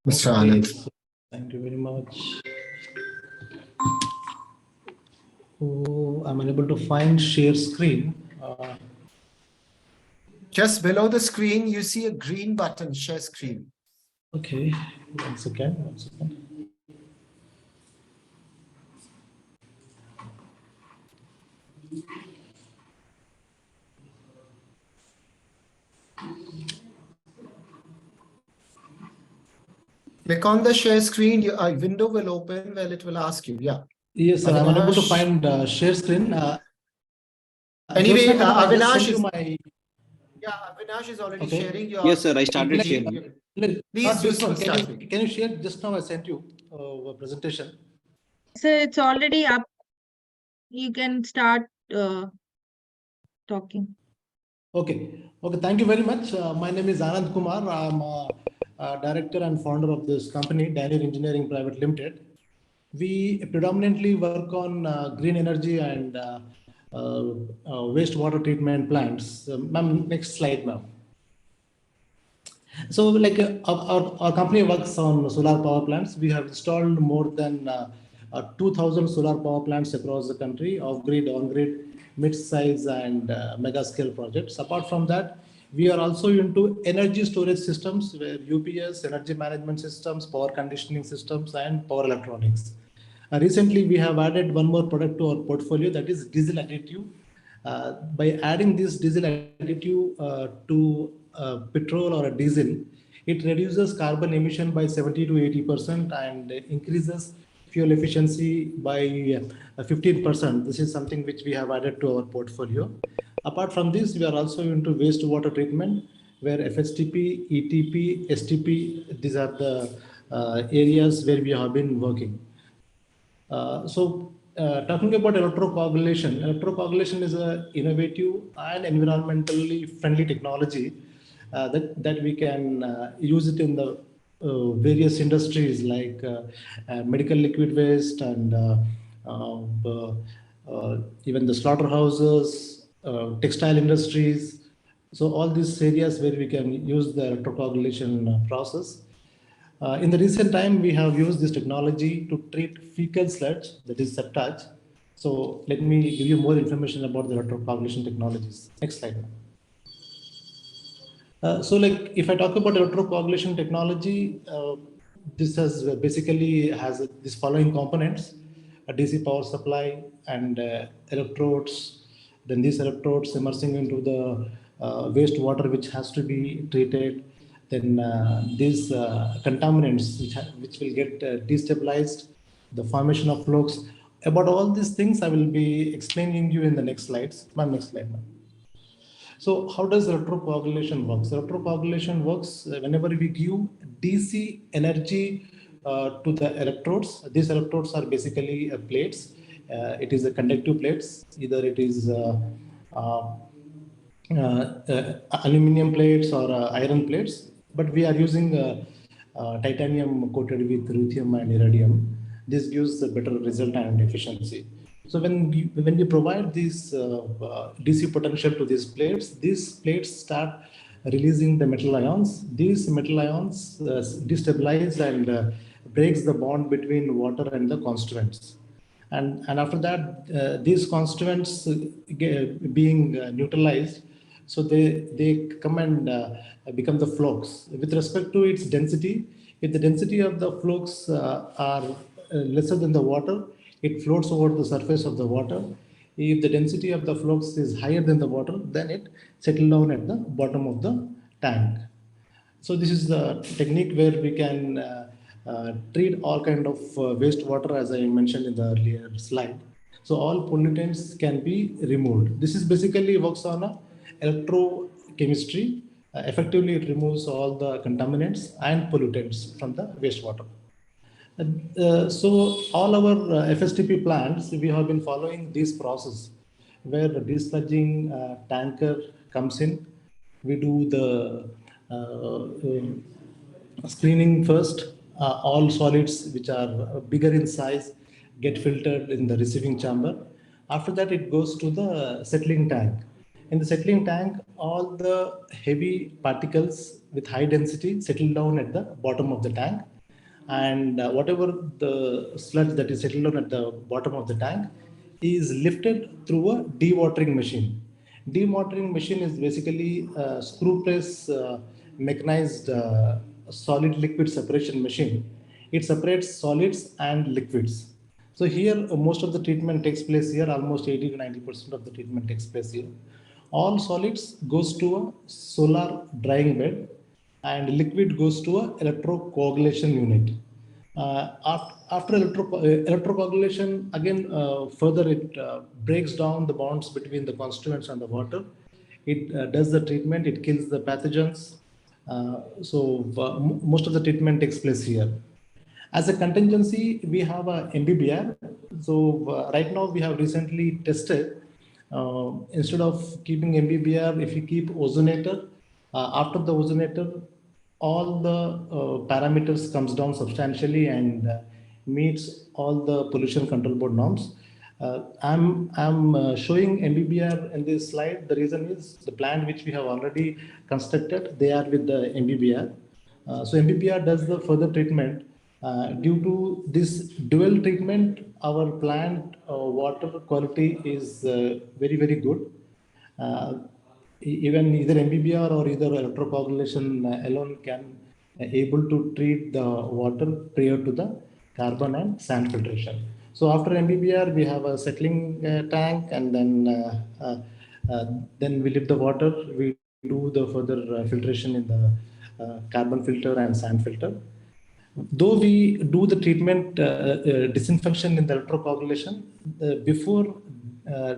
Mr. Anand. So thank you very much. Oh, I'm unable to find share screen. Just below the screen, you see a green button, share screen. Okay, one second. Click on the share screen, a window will open where it will ask you, yeah. Yes, sir. I'm unable to Avinash? find share screen. Anyway, Jyotsna madam, I just Avinash sent you is, my. yeah, Avinash is already Okay. sharing your Yes, sir. I started screen. sharing. Please Not this just one. start. Can you share? Just now I sent you a presentation. So it's already up. You can start talking. Okay. Okay. Thank you very much. My name is Anand Kumar. I'm director and founder of this company, Daniel Engineering Private Limited. We predominantly work on green energy and wastewater treatment plants. Ma'am, next slide, ma'am. So like our company works on solar power plants. We have installed more than 2,000 solar power plants across the country, off-grid, on-grid, mid-size and mega scale projects. Apart from that, we are also into energy storage systems where UPS, energy management systems, power conditioning systems and power electronics. Recently, we have added one more product to our portfolio, that is diesel additive. By adding this diesel additive to petrol or a diesel, it reduces carbon emission by 70 to 80% and increases fuel efficiency by 15%. This is something which we have added to our portfolio. Apart from this, we are also into wastewater treatment, where FSTP, ETP, STP, these are the areas where we have been working. Talking about electrocoagulation is an innovative and environmentally friendly technology that we can use it in the various industries like medical liquid waste and even the slaughterhouses, textile industries. So all these areas where we can use the electrocoagulation process. In the recent time, we have used this technology to treat fecal sludge, that is septage. So let me give you more information about the electrocoagulation technologies. Next slide. So like if I talk about electrocoagulation technology, this has basically has this following components: a DC power supply and electrodes. Then these electrodes immersing into the wastewater which has to be treated. Then these contaminants which will get destabilized, the formation of flux. About all these things, I will be explaining you in the next slides. Next slide. So how does electrocoagulation work? Electrocoagulation works whenever we give DC energy to the electrodes. These electrodes are basically plates. It is a conductive plates. Either it is aluminum plates or iron plates, but we are using titanium coated with lithium and iridium. This gives a better result and efficiency. So when we provide this DC potential to these plates start releasing the metal ions. These metal ions destabilize and breaks the bond between water and the constituents. And after that, these constituents being neutralized, so they come and become the flux. With respect to its density, if the density of the flux are lesser than the water, it floats over the surface of the water. If the density of the flux is higher than the water, then it settles down at the bottom of the tank. So this is the technique where we can treat all kind of wastewater, as I mentioned in the earlier slide. So all pollutants can be removed. This is basically works on a electrochemistry. Effectively, it removes all the contaminants and pollutants from the wastewater. So all our FSTP plants, we have been following this process where the desludging tanker comes in. We do the screening first. All solids which are bigger in size get filtered in the receiving chamber. After that, it goes to the settling tank. In the settling tank, all the heavy particles with high density settle down at the bottom of the tank, and whatever the sludge that is settled down at the bottom of the tank is lifted through a dewatering machine. Dewatering machine is basically a screw press mechanized solid liquid separation machine. It separates solids and liquids. So here most of the treatment takes place here. Almost 80 to 90% of the treatment takes place here. All solids goes to a solar drying bed and liquid goes to a electrocoagulation unit. After electrocoagulation, again, further it breaks down the bonds between the constituents and the water. It does the treatment, it kills the pathogens. Most of the treatment takes place here. As a contingency, we have a MBBR. So right now we have recently tested, instead of keeping MBBR, if you keep ozonator, after the ozonator, all the parameters comes down substantially and meets all the pollution control board norms. I'm showing MBBR in this slide. The reason is the plant which we have already constructed, they are with the MBBR. So MBBR does the further treatment. Due to this dual treatment, our plant water quality is very, very good. Even either MBBR or either electrocoagulation alone can able to treat the water prior to the carbon and sand filtration. So after MBBR, we have a settling tank, and then we lift the water. We do the further filtration in the carbon filter and sand filter. Though we do the treatment disinfection in the electrocoagulation, before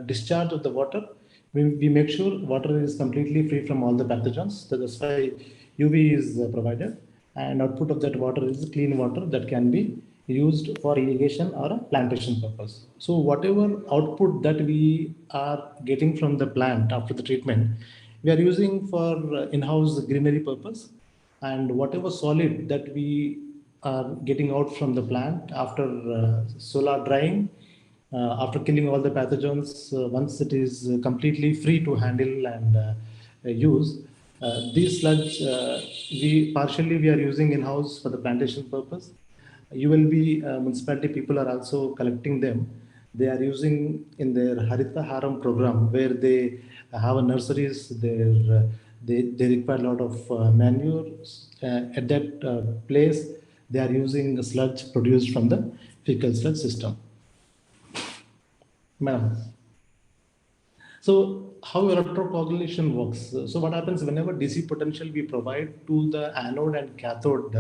discharge of the water, we make sure water is completely free from all the pathogens. So that's why UV is provided, and output of that water is clean water that can be used for irrigation or a plantation purpose. So whatever output that we are getting from the plant after the treatment, we are using for in-house greenery purpose, and whatever solid that we are getting out from the plant after solar drying, after killing all the pathogens, once it is completely free to handle and use, these sludge we are using in-house for the plantation purpose. ULB municipality people are also collecting them. They are using in their Harita Haram program, where they have a nurseries. They require a lot of manure. At that place, they are using the sludge produced from the fecal sludge system. Madam. So how electrocoagulation works? So what happens whenever DC potential we provide to the anode and cathode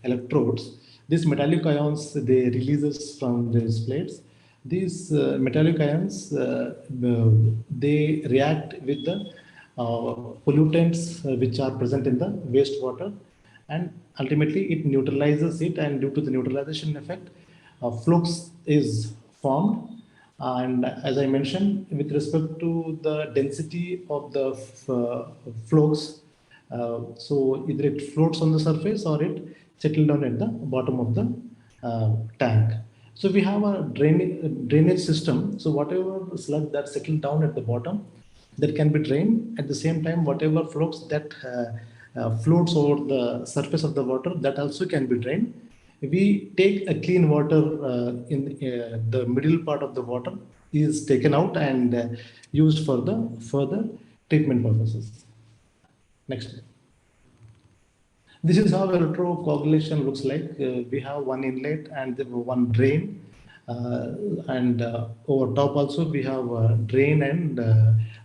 electrodes, these metallic ions, they releases from these plates. These metallic ions, they react with the pollutants which are present in the wastewater, and ultimately it neutralizes it, and due to the neutralization effect, flux is formed. And as I mentioned, with respect to the density of the flux, so either it floats on the surface or it settles down at the bottom of the tank. So we have a drainage system. So whatever sludge that settles down at the bottom, that can be drained. At the same time, whatever flux that floats over the surface of the water, that also can be drained. We take a clean water in the middle part of the water is taken out and used for the further treatment purposes. Next. This is how electrocoagulation looks like. We have one inlet and one drain, and over top also we have a drain and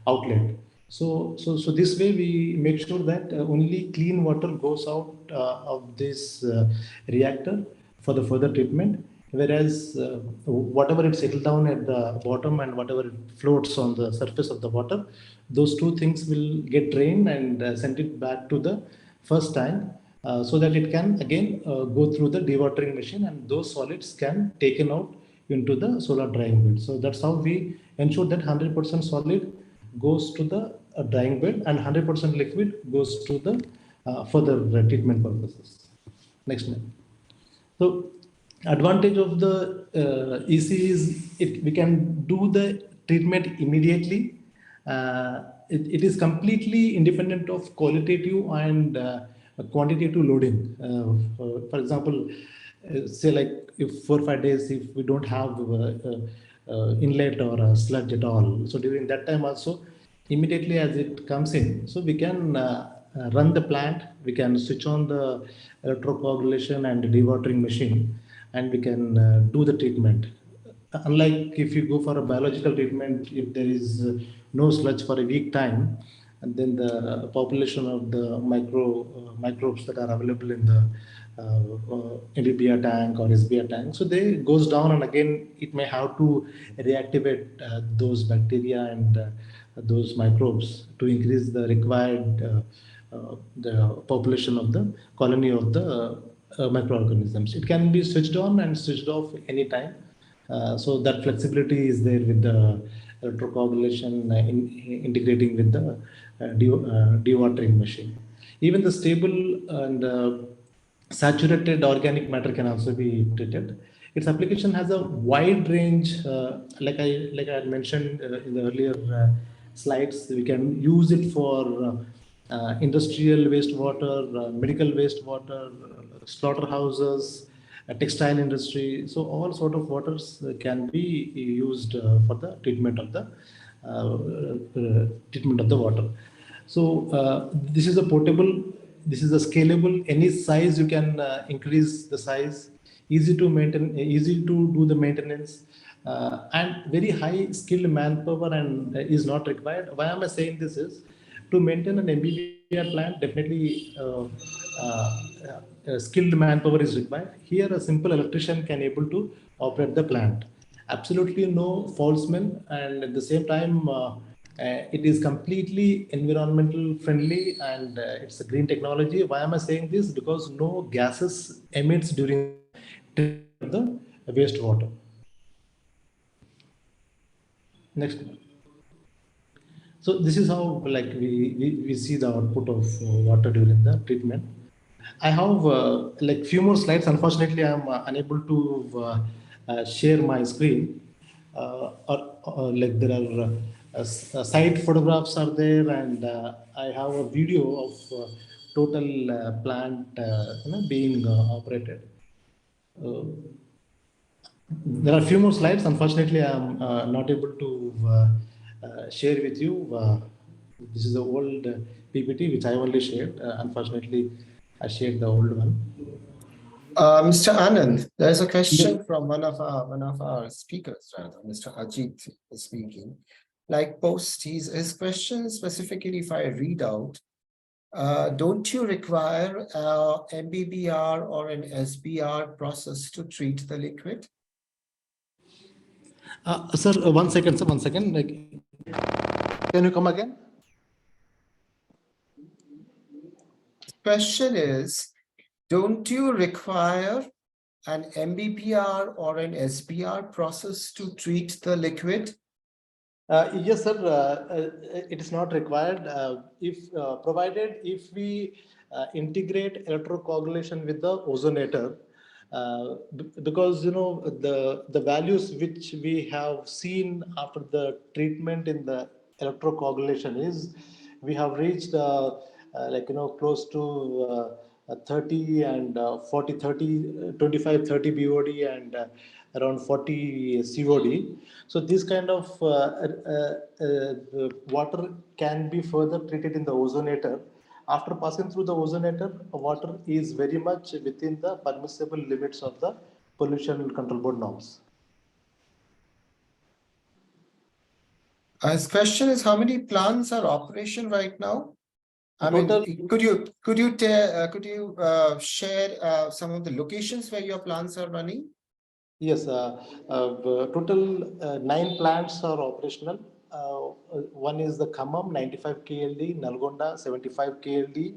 outlet. So this way we make sure that only clean water goes out of this reactor for the further treatment, whereas whatever it settles down at the bottom and whatever it floats on the surface of the water, those two things will get drained and sent it back to the first tank, so that it can again go through the dewatering machine, and those solids can taken out into the solar drying bed. So that's how we ensure that 100% solid goes to the drying bed and 100% liquid goes to the further treatment purposes. Next one. So advantage of the EC is we can do the treatment immediately. It is completely independent of qualitative and quantitative loading. For example, say like if 4 or 5 days, if we don't have inlet or a sludge at all, so during that time also, immediately as it comes in, so we can run the plant, we can switch on the electrocoagulation and dewatering machine, and we can do the treatment. Unlike if you go for a biological treatment, if there is no sludge for a week time, and then the population of the microbes that are available in the MBBR tank or SBR tank. So they goes down, and again it may have to reactivate those bacteria and those microbes to increase the required the population of the colony of the microorganisms. It can be switched on and switched off anytime. So that flexibility is there with the electrocoagulation integrating with the dewatering machine. Even the stable and saturated organic matter can also be treated. Its application has a wide range, like I had mentioned in the earlier slides. We can use it for industrial wastewater, medical wastewater, slaughterhouses, textile industry. So all sort of waters can be used for the treatment of the water. So this is a portable, this is a scalable. Any size you can increase the size. Easy to maintain, easy to do the maintenance, and very high skilled manpower and is not required. Why am I saying this is to maintain an MBBR plant? Definitely, skilled manpower is required. Here, a simple electrician can able to operate the plant. Absolutely no foul smell, and at the same time, it is completely environmental friendly, and it's a green technology. Why am I saying this? Because no gases emits during the wastewater. Next. So this is how like we see the output of water during the treatment. I have like few more slides. Unfortunately, I am unable to share my screen. Or like there are site photographs are there, and I have a video of total plant being operated. There are a few more slides. Unfortunately, I am not able to share with you. This is the old PPT which I only shared. Unfortunately, I shared the old one. Mr. Anand, there's a question from one of our speakers, rather, Mr. Ajit is speaking. Like post his question specifically, if I read out, don't you require MBBR or an SBR process to treat the liquid? Sir, 1 second, sir, 1 second. Like, can you come again? Question is, don't you require an MBBR or an SBR process to treat the liquid? Yes, sir. It is not required. If provided if we integrate electrocoagulation with the ozonator, because the values which we have seen after the treatment in the electrocoagulation is we have reached close to 30 and 40 30 25 30 BOD and around 40 COD. So this kind of water can be further treated in the ozonator. After passing through the ozonator, water is very much within the permissible limits of the pollution control board norms. His question is, how many plants are operation right now? I Total, mean, could you share some of the locations where your plants are running? yes, total 9 plants are operational. One is the Khammam 95 KLD, Nalgonda 75 KLD,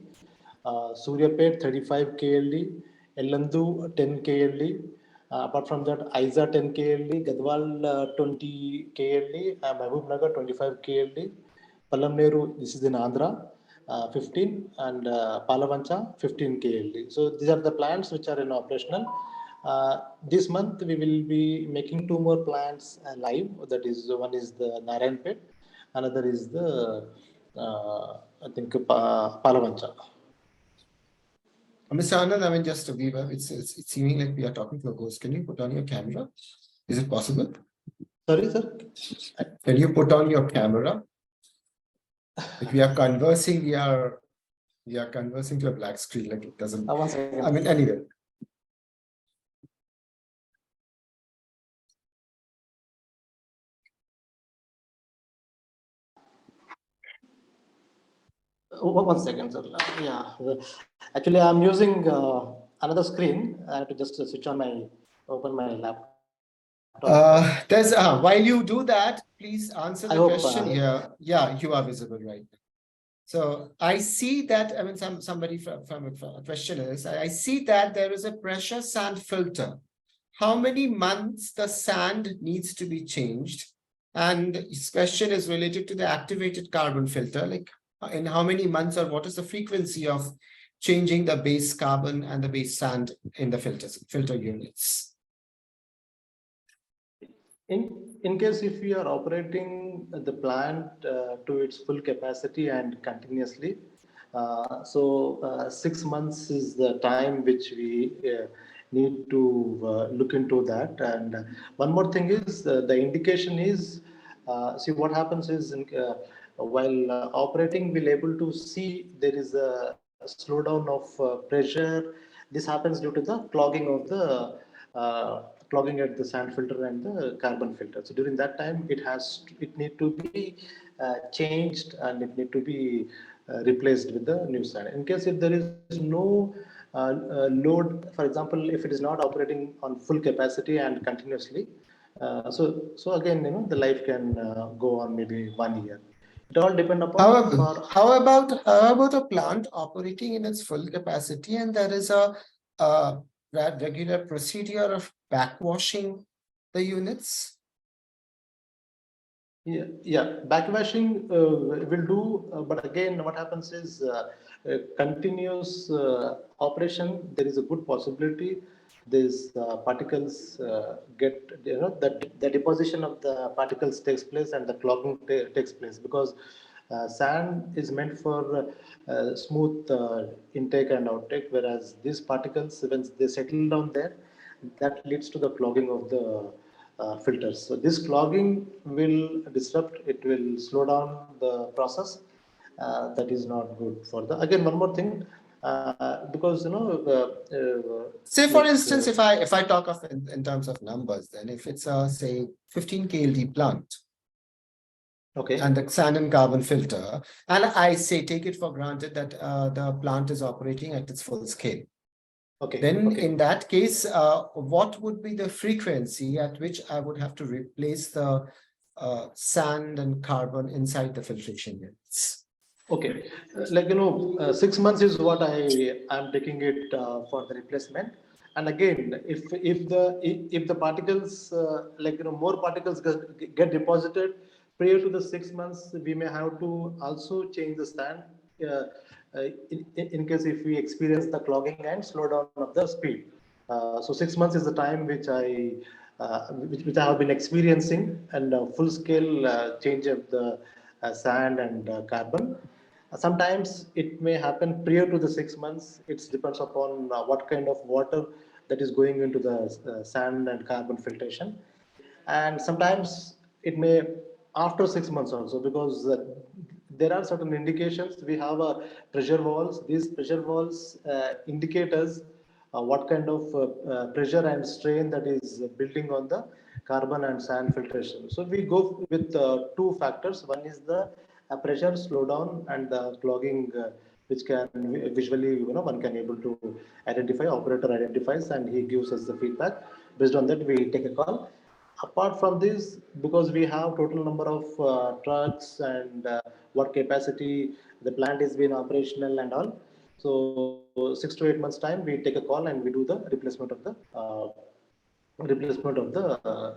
Suryapet 35 KLD, Ellandu 10 KLD. Apart from that, Aiza 10 KLD, Gadwal 20 KLD, Mahbub Nagar 25 KLD, Palamneru, this is in Andhra, 15, and Palavancha 15 KLD. So these are the plants which are in operational. This month we will be making 2 more plants live. That is, one is the Narayanpet, another is the I think Palavancha. Mr. Anand, I mean, just to be, it's seeming like we are talking to a ghost. Can you put on your camera? Is it possible? Sorry, sir. Can you put on your camera? If we are conversing, we are conversing to a black screen. Like it doesn't. I mean, anyway. One second, sir. Yeah, actually, I'm using another screen. I have to just switch on open my laptop. While you do that, please answer I the hope, question here. Yeah, you are visible right now. So I see that, I mean, somebody from a question is, I see that there is a pressure sand filter. How many months the sand needs to be changed? And this question is related to the activated carbon filter, like in how many months or what is the frequency of changing the base carbon and the base sand in the filter units? In case if we are operating the plant to its full capacity and continuously, 6 months is the time which we need to look into that. And one more thing is the indication is, see what happens is while operating, we'll able to see there is a slowdown of pressure. This happens due to the clogging of the clogging at the sand filter and the carbon filter. So during that time, it need to be changed and it need to be replaced with the new sand. In case if there is no load, for example, if it is not operating on full capacity and continuously, so again, the life can go on maybe 1 year. It all depend upon. How about a plant operating in its full capacity and there is a regular procedure of backwashing the units? Yeah, backwashing will do, but again, what happens is continuous operation. There is a good possibility these particles get, the deposition of the particles takes place and the clogging takes place, because sand is meant for smooth intake and outtake, whereas these particles, when they settle down there, that leads to the clogging of the filters. So this clogging will disrupt, it will slow down the process. That is not good for the, again, one more thing, because say for instance, if I talk of in terms of numbers, then if it's a say 15 KLD plant, okay, and the sand and carbon filter, and I say take it for granted that the plant is operating at its full scale. Okay. Then okay. in that case, what would be the frequency at which I would have to replace the sand and carbon inside the filtration units? Okay, 6 months is what I am taking it for the replacement. And again, if the particles more particles get deposited prior to the 6 months, we may have to also change the sand in case if we experience the clogging and slow down of the speed. So 6 months is the time which I have been experiencing, and full scale change of the sand and carbon. Sometimes it may happen prior to the 6 months. It depends upon what kind of water that is going into the sand and carbon filtration. And sometimes it may after 6 months also, because there are certain indications. We have pressure valves. These pressure valves indicate us what kind of pressure and strain that is building on the carbon and sand filtration. So we go with two factors. One is the pressure slowdown and the clogging, which can visually, one can able to identify, operator identifies, and he gives us the feedback. Based on that, we take a call. Apart from this, because we have total number of trucks and what capacity, the plant is been operational and all. So 6 to 8 months time, we take a call and we do the replacement of the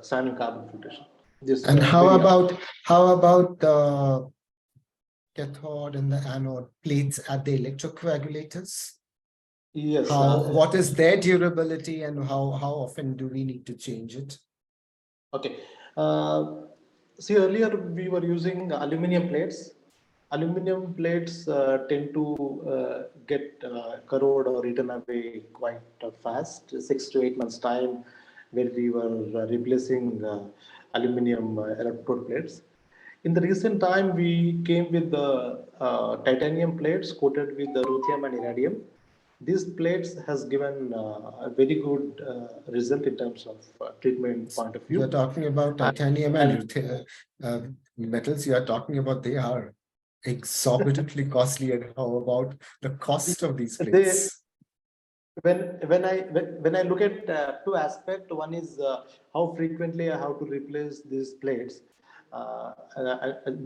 sand and carbon filtration. This, and how about the cathode and the anode plates at the electrocoagulators? Yes. What is their durability and how often do we need to change it? Okay. See, earlier we were using aluminum plates. Aluminum plates tend to get corrode or eaten away quite fast. 6 to 8 months time, where we were replacing aluminum electrode plates. In the recent time, we came with the titanium plates coated with the ruthenium and iridium. These plates has given a very good result in terms of treatment point of view. You're talking about titanium and metals you are talking about, they are exorbitantly costly. And how about the cost of these plates? when I look at two aspects, one is how frequently I have to replace these plates,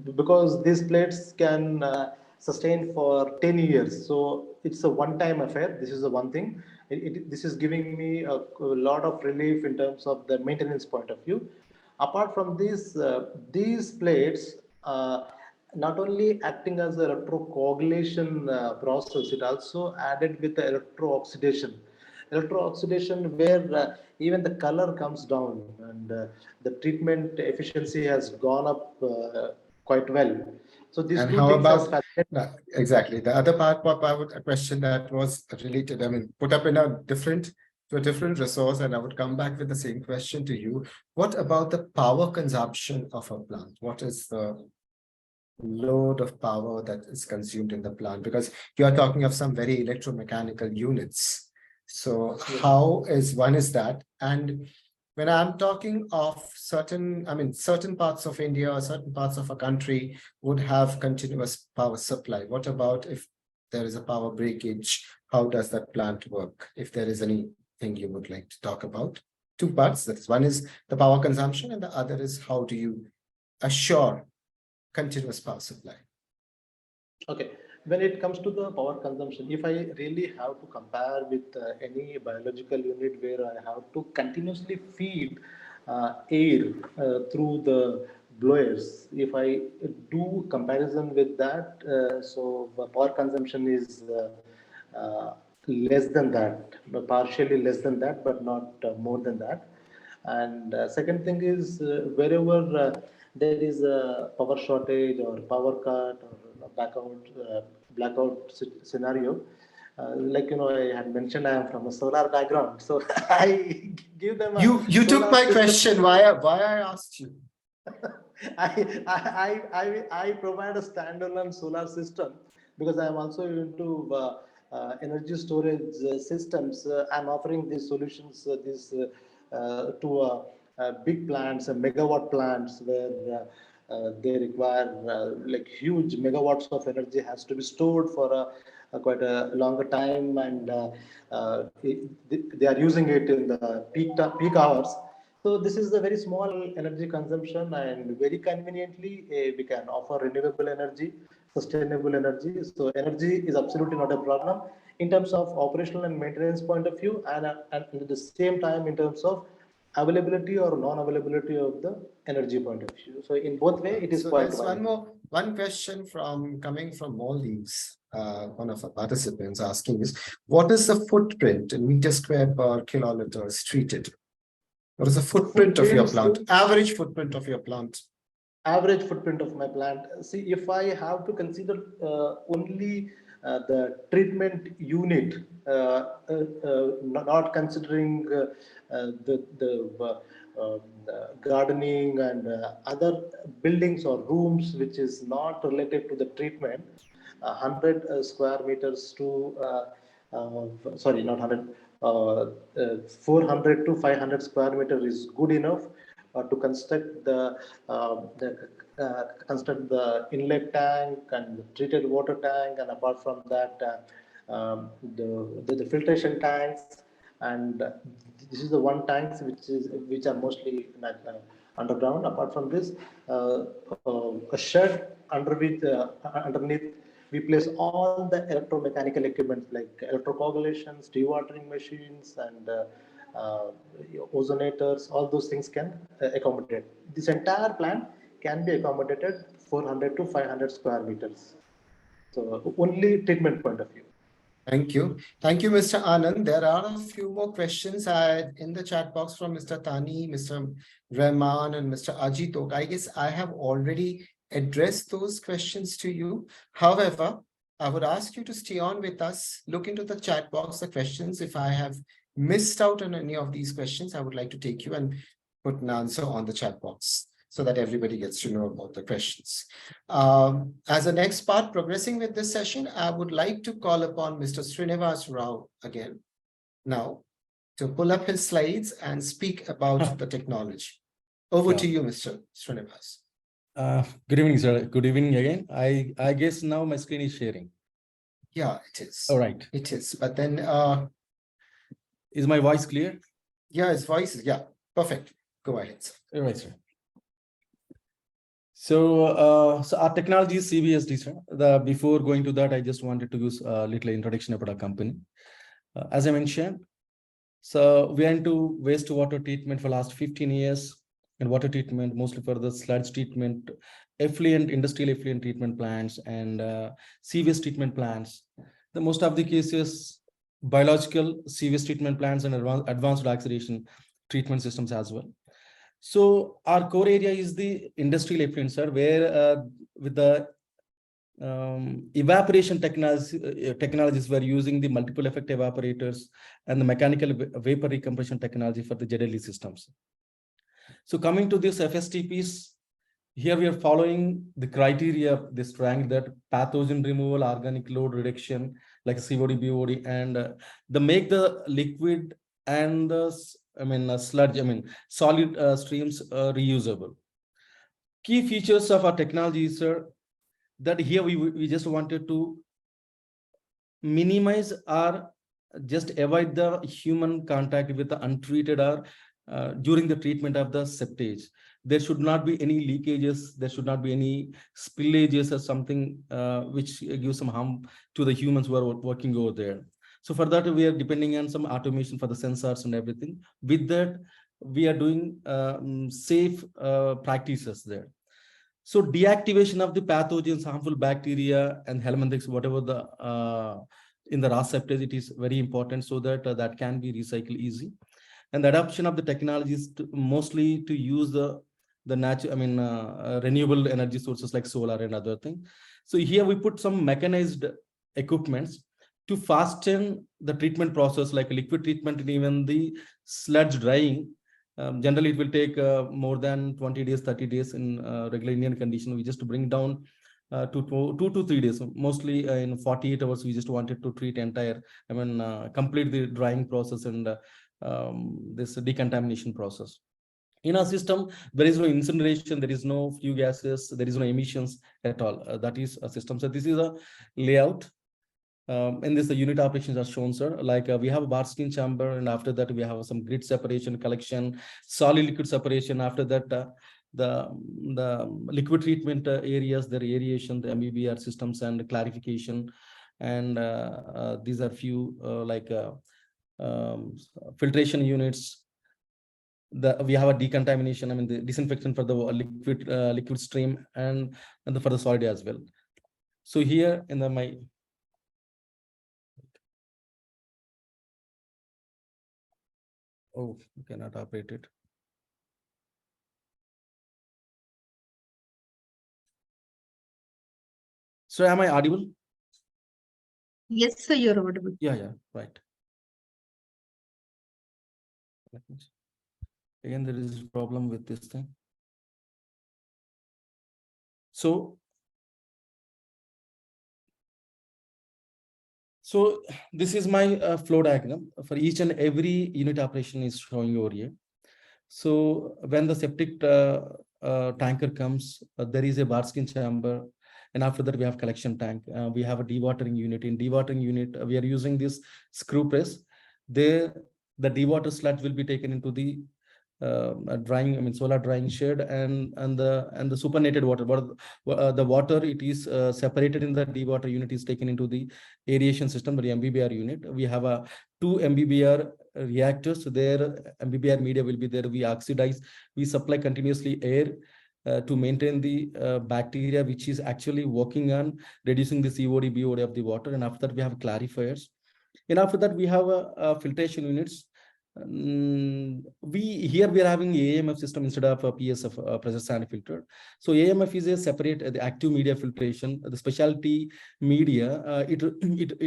because these plates can sustain for 10 years. So it's a one-time affair. This is the one thing. This is giving me a lot of relief in terms of the maintenance point of view. Apart from this, these plates not only acting as a electrocoagulation process, it also added with the electrooxidation. Electrooxidation where even the color comes down, and the treatment efficiency has gone up quite well. So these And two how things has about exactly the other part? What I would a question that was related. I mean, put up in a different resource, and I would come back with the same question to you. What about the power consumption of a plant? What is the load of power that is consumed in the plant? Because you are talking of some very electromechanical units. So how is that? And when I'm talking of certain parts of India or certain parts of a country would have continuous power supply. What about if there is a power breakage? How does that plant work? If there is anything you would like to talk about. Two parts. That's one is the power consumption, and the other is how do you assure continuous power supply? Okay, when it comes to the power consumption, if I really have to compare with any biological unit where I have to continuously feed air through the blowers, if I do comparison with that, so the power consumption is less than that, partially less than that, but not more than that. And second thing is wherever there is a power shortage or power cut or blackout scenario, like I had mentioned, I am from a solar background, so I give them a you took my system. question. Why I asked you? I provide a standalone solar system because I am also into energy storage systems. I'm offering these solutions to big plants, megawatt plants, where they require like huge megawatts of energy has to be stored for a quite a longer time, and they are using it in the peak hours. So this is a very small energy consumption, and very conveniently we can offer renewable energy, sustainable energy. So energy is absolutely not a problem in terms of operational and maintenance point of view, and at the same time in terms of availability or non-availability of the energy point of view. So in both way, it is So quite there's wide. one question coming from Maldives. One of our participants asking is, what is the footprint in meter square per kiloliters treated? What is the footprint of your plant? Average footprint of your plant? Average footprint of my plant. See, if I have to consider only the treatment unit, not considering the gardening and other buildings or rooms which is not related to the treatment, 100 square meters to sorry, not 100, 400 to 500 square meter is good enough to construct construct the inlet tank and the treated water tank, and apart from that the filtration tanks, and this is the one tanks which are mostly underground. Apart from this, a shed underneath we place all the electromechanical equipment like electrocoagulations, dewatering machines, and ozonators. All those things can accommodate. This entire plant can be accommodated 400 to 500 square meters. So only treatment point of view. Thank you. Thank you, Mr. Anand. There are a few more questions in the chat box from Mr. Tani, Mr. Rahman, and Mr. Ajitok. I guess I have already addressed those questions to you. However, I would ask you to stay on with us, look into the chat box, the questions. If I have missed out on any of these questions, I would like to take you and put an answer on the chat box, so that everybody gets to know about the questions. As a next part, progressing with this session, I would like to call upon Mr. Srinivas Rao again now to pull up his slides and speak about the technology. Over to you, Mr. Srinivas. Good evening, sir. Good evening again. I guess now my screen is sharing. Yeah, it is. All right. It is. But then Is my voice clear? Yeah, his voice is, yeah, perfect. Go ahead, sir. Right, sir. So our technology is CBSD, sir. Before going to that, I just wanted to use a little introduction about our company. As I mentioned, so we are into wastewater treatment for last 15 years, and water treatment mostly for the sludge treatment, industrial effluent treatment plants, and sewage treatment plants. The most of the cases, biological sewage treatment plants and advanced oxidation treatment systems as well. So our core area is the industrial effluent, sir, where with the evaporation technologies, we're using the multiple effect evaporators and the mechanical vapor recompression technology for the ZLE systems. So coming to this FSTPs, here we are following the criteria of this triangle, that pathogen removal, organic load reduction, like COD, BOD, and the make the liquid and the sludge, solid streams reusable. Key features of our technology is, sir, that here we just wanted to minimize or just avoid the human contact with the untreated or during the treatment of the septage. There should not be any leakages, there should not be any spillages or something which gives some harm to the humans who are working over there. So for that, we are depending on some automation for the sensors and everything. With that, we are doing safe practices there. So deactivation of the pathogens, harmful bacteria and helminthics, whatever the in the raw septage, it is very important so that that can be recycled easy. And the adoption of the technologies mostly to use the natural, renewable energy sources like solar and other things. So here we put some mechanized equipments to fasten the treatment process, like liquid treatment and even the sludge drying. Generally, it will take more than 20 days, 30 days in regular Indian condition. We just bring down to 2 to 3 days. Mostly in 48 hours, we just wanted to treat entire, complete the drying process and this decontamination process. In our system, there is no incineration, there is no few gases, there is no emissions at all. That is a system. So this is a layout. In this, the unit operations are shown, sir. Like we have a bar skin chamber, and after that we have some grid separation, collection, solid liquid separation. After that, the liquid treatment areas, the aeration, the MBBR systems, and clarification. And these are few filtration units. We have a decontamination, the disinfection for the liquid stream and for the solid as well. So here in the you cannot operate it. So am I audible? Yes, sir, you're audible. Yeah, right. Again, there is a problem with this thing. So this is my flow diagram for each and every unit operation is showing over here. So when the septic tanker comes, there is a bar skin chamber, and after that we have collection tank. We have a dewatering unit. In dewatering unit, we are using this screw press. There, the dewater sludge will be taken into the drying, solar drying shed, and the supernated water. The water, it is separated in the dewater unit, is taken into the aeration system, the MBBR unit. We have a 2 MBBR reactors. So there, MBBR media will be there. We oxidize. We supply continuously air to maintain the bacteria, which is actually working on reducing the COD, BOD of the water. And after that, we have clarifiers. And after that, we have filtration units. We are having AMF system instead of a PSF, pressure sand filter. So AMF is a separate the active media filtration. The specialty media, it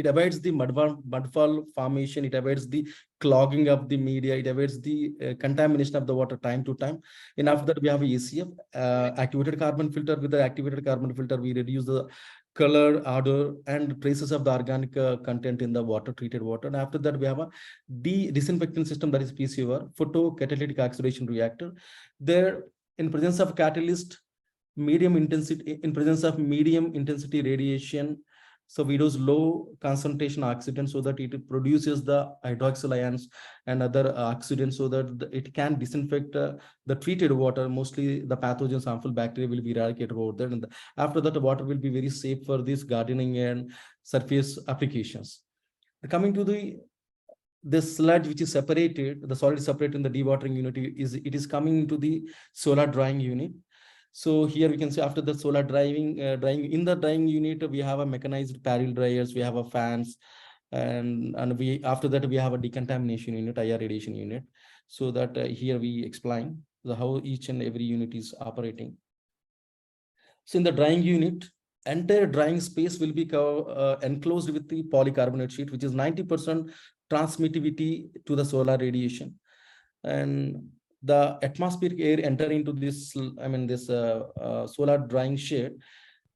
avoids the mudfall formation. It avoids the clogging of the media. It avoids the contamination of the water time to time. And after that, we have a ACF, activated carbon filter. With the activated carbon filter, we reduce the color, odor, and traces of the organic content in the water, treated water. And after that, we have a disinfectant system, that is PCOR, photocatalytic oxidation reactor. There, in presence of catalyst, in presence of medium intensity radiation, So we use low concentration oxidant so that it produces the hydroxyl ions and other oxidants so that it can disinfect the treated water. Mostly the pathogens, harmful bacteria will be eradicated over there. And after that, the water will be very safe for this gardening and surface applications. Coming to the sludge, which is separated, the solid separated in the dewatering unit, it is coming into the solar drying unit. So here we can see after the solar drying in the drying unit, we have a mechanized parallel dryers, we have a fans, and we after that we have a decontamination unit, IR radiation unit. So that here we explain how each and every unit is operating. So in the drying unit, entire drying space will be enclosed with the polycarbonate sheet, which is 90% transmittivity to the solar radiation. And the atmospheric air enter into this, solar drying shed,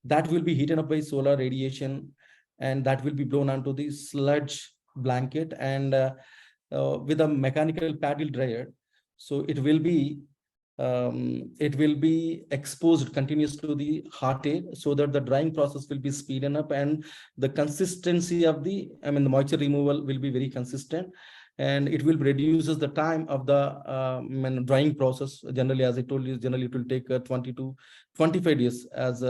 that will be heated up by solar radiation, and that will be blown onto the sludge blanket and with a mechanical paddle dryer. So it will be exposed continuous to the hot air so that the drying process will be speeded up, and the consistency of the the moisture removal will be very consistent, and it will reduces the time of the drying process. Generally, as I told you, generally it will take 20 to 25 days as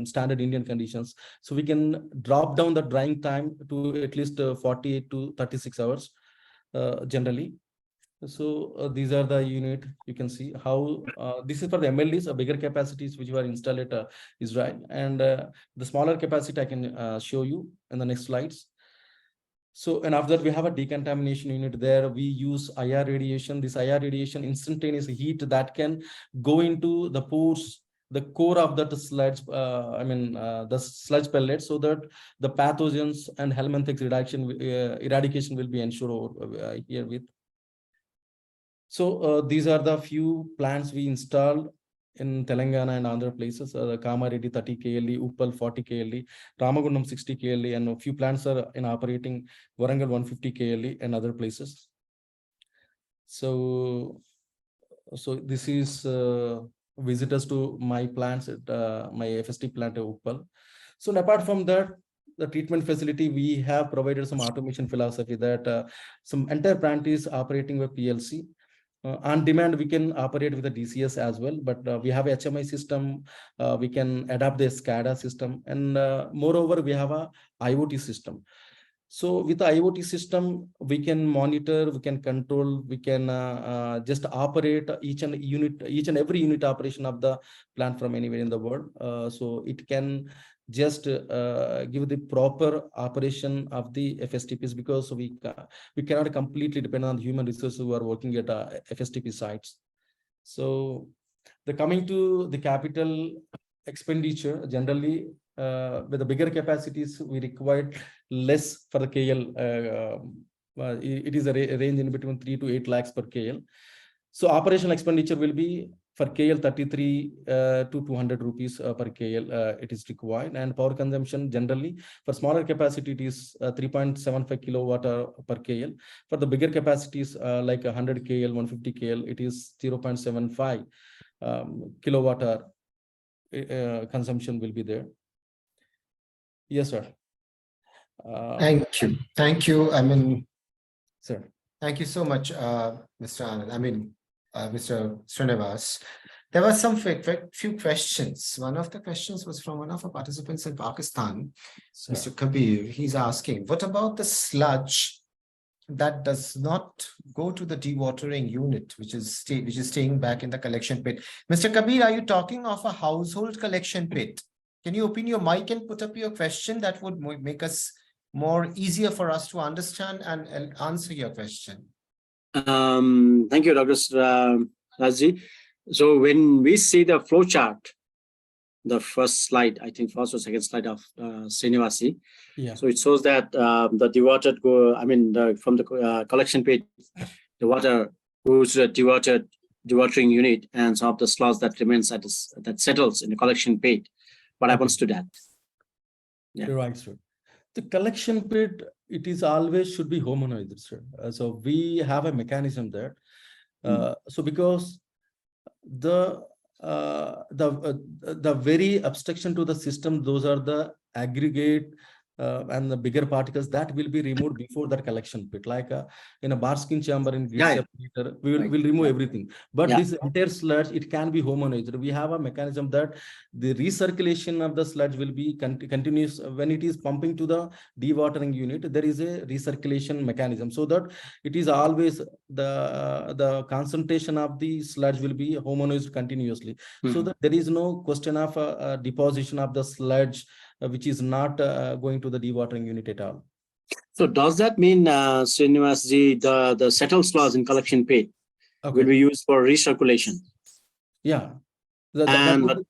standard Indian conditions. So we can drop down the drying time to at least 48 to 36 hours generally. So these are the unit. You can see how this is for the MLDs, bigger capacities which were installed at Israel, and the smaller capacity I can show you in the next slides. So, and after that we have a decontamination unit. There we use IR radiation. This IR radiation instantaneous heat that can go into the pores, the core of that sludge, the sludge pellet, so that the pathogens and helminthics eradication will be ensured over here with. So these are the few plants we installed in Telangana and other places. Kamareddy 30 KLE, Uppal 40 KLE, Ramagundam 60 KLE, and a few plants are in operating Warangal 150 KLE and other places. So this is visitors to my plants at my FST plant at Uppal. So apart from that, the treatment facility, we have provided some automation philosophy that some entire plant is operating with PLC. On demand, we can operate with the DCS as well, but we have a HMI system. We can adapt the SCADA system, and moreover, we have a IoT system. So with the IoT system, we can monitor, we can control, we can just operate each and every unit operation of the plant from anywhere in the world. So it can just give the proper operation of the FSTPs, because we cannot completely depend on human resources who are working at FSTP sites. So coming to the capital expenditure, generally with the bigger capacities, we require less for the KL. It is a range in between 3 to 8 lakhs per KL. So operational expenditure will be for KL 33 to 200 rupees per KL it is required, and power consumption generally for smaller capacity it is 3.75 kilowatt per KL. For the bigger capacities like 100 KL, 150 KL, it is 0.75 kilowatt hour consumption will be there. Yes, sir. Thank you. Thank you. Sir. Thank you so much, Mr. Anand. Mr. Srinivas. There were some few questions. One of the questions was from one of our participants in Pakistan, Mr. Kabir. He's asking, what about the sludge that does not go to the dewatering unit, which is staying back in the collection pit? Mr. Kabir, are you talking of a household collection pit? Can you open your mic and put up your question? That would make us more easier for us to understand and answer your question. Thank you, Dr. Rajji. So when we see the flow chart, the first slide, I think first or second slide of Srinivasi. Yeah. So it shows that the dewatered from the collection pit, the water goes to the dewatering unit, and some of the sludge that remains that settles in the collection pit. What happens to that? Yeah. You're right, sir. The collection pit, it is always should be homogenized, sir. So we have a mechanism there. So because the very obstruction to the system, those are the aggregate and the bigger particles that will be removed before that collection pit. Like in a bar skin chamber in grid Yeah, separator, we will Right. will remove everything. But Yeah. this entire sludge, it can be homogenized. We have a mechanism that the recirculation of the sludge will be continuous when it is pumping to the dewatering unit. There is a recirculation mechanism so that it is always the concentration of the sludge will be homogenized continuously, so that there is no question of deposition of the sludge which is not going to the dewatering unit at all. So does that mean, Srinivas ji, the settled sludge in collection pit will Okay. be used for recirculation? Yeah. And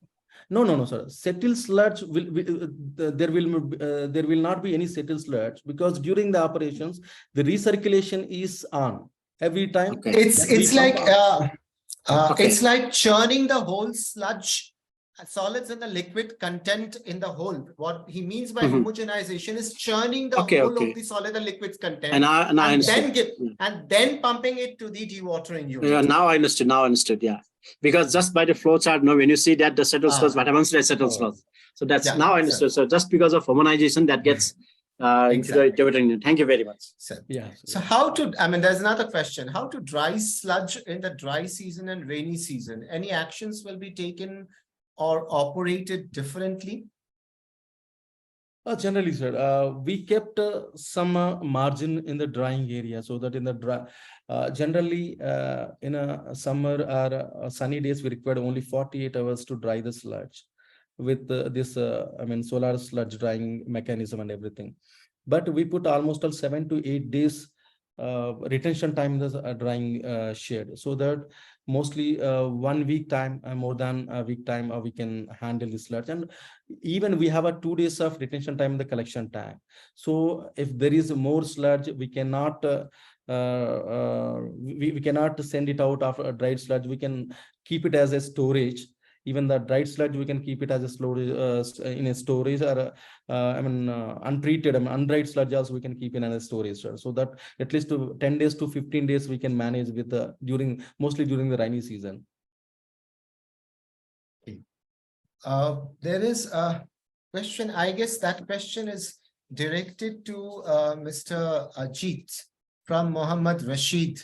No, sir. Settled sludge there will not be any settled sludge, because during the operations the recirculation is on every time. Okay. It's like Okay. it's like churning the whole sludge solids and the liquid content in the whole. What he means by homogenization is churning the whole of the solid and liquids content, and then pumping it to the dewatering unit. Yeah, now I understood. Yeah, because just by the flow chart, no, when you see that the settled sludge, what happens to the settled sludge? So that's now I understood. So just because of homogenization, that gets into the dewatering unit. Thank you very much. So how to? I mean, there's another question: how to dry sludge in the dry season and rainy season? Any actions will be taken or operated differently? Generally, sir, we kept some margin in the drying area, so that in the dry, generally in a summer or sunny days, we required only 48 hours to dry the sludge with this, solar sludge drying mechanism and everything. But we put almost 7 to 8 days retention time in the drying shed, so that mostly 1 week time, more than a week time, we can handle the sludge. And even we have a 2 days of retention time in the collection tank. So if there is more sludge, we cannot we cannot send it out of a dried sludge. We can keep it as a storage. Even the dried sludge, we can keep it as a storage in a storage, or untreated, undried sludge also we can keep in a storage, so that at least 10 days to 15 days we can manage with mostly during the rainy season. There is a question. I guess that question is directed to Mr. Ajit from Mohammad Rashid.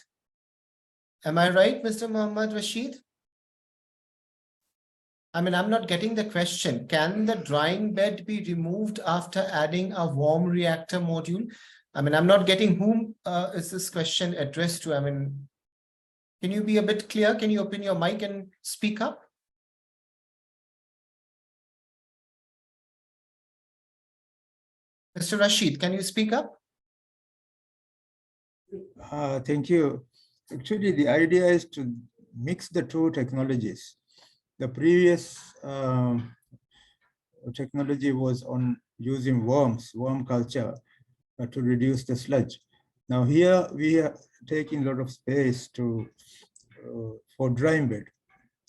Am I right, Mr. Mohammad Rashid? I mean, I'm not getting the question. Can the drying bed be removed after adding a warm reactor module? I mean, I'm not getting whom is this question addressed to? I mean, can you be a bit clear? Can you open your mic and speak up? Mr. Rashid, can you speak up? Thank you. Actually, the idea is to mix the two technologies. The previous technology was on using worm culture to reduce the sludge. Now here we are taking a lot of space for drying bed.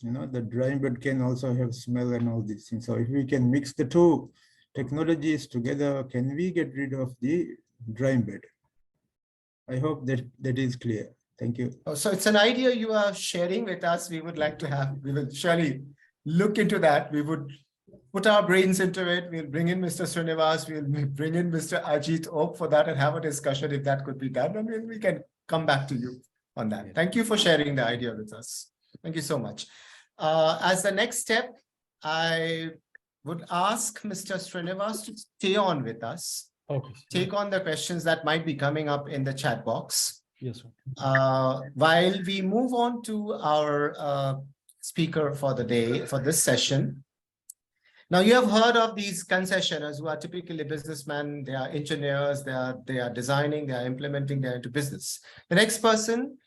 You know, the drying bed can also have smell and all these things. So if we can mix the two technologies together, can we get rid of the drying bed? I hope that is clear. Thank you. Oh, so it's an idea you are sharing with us. We would like to have, we will surely look into that. We would put our brains into it. We'll bring in Mr. Srinivas. We'll bring in Mr. Ajit Oak for that and have a discussion if that could be done. And we can come back to you on that. Thank you for sharing the idea with us. Thank you so much. As the next step, I would ask Mr. Srinivas to stay on with us. Okay. Take on the questions that might be coming up in the chat box. Yes, sir. While we move on to our speaker for the day, for this session. Now, you have heard of these concessioners who are typically businessmen. They are engineers, they are designing, they are implementing, they're into business. The next person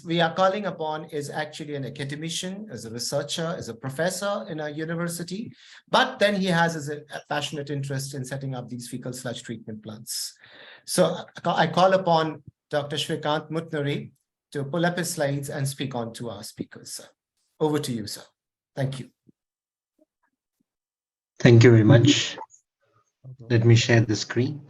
we are calling upon is actually an academician, as a researcher, as a professor in a university, but then he has a passionate interest in setting up these fecal sludge treatment plants. So I call upon Dr. Shrikant Mutnuri to pull up his slides and speak on to our speakers, sir. Over to you, sir. Thank you. Thank you very much. Let me share the screen.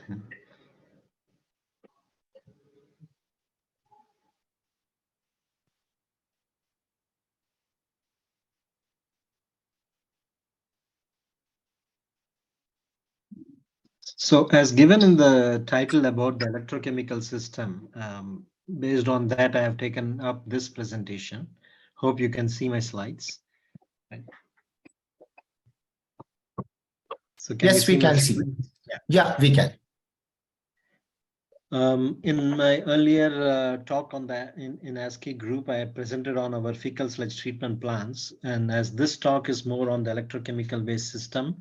So as given in the title about the electrochemical system, based on that, I have taken up this presentation. Hope you can see my slides. Right. So can you Yes, we see my can see. slides? Yeah, we can. In my earlier talk on the in ASCII group, I had presented on our fecal sludge treatment plants. And as this talk is more on the electrochemical based system,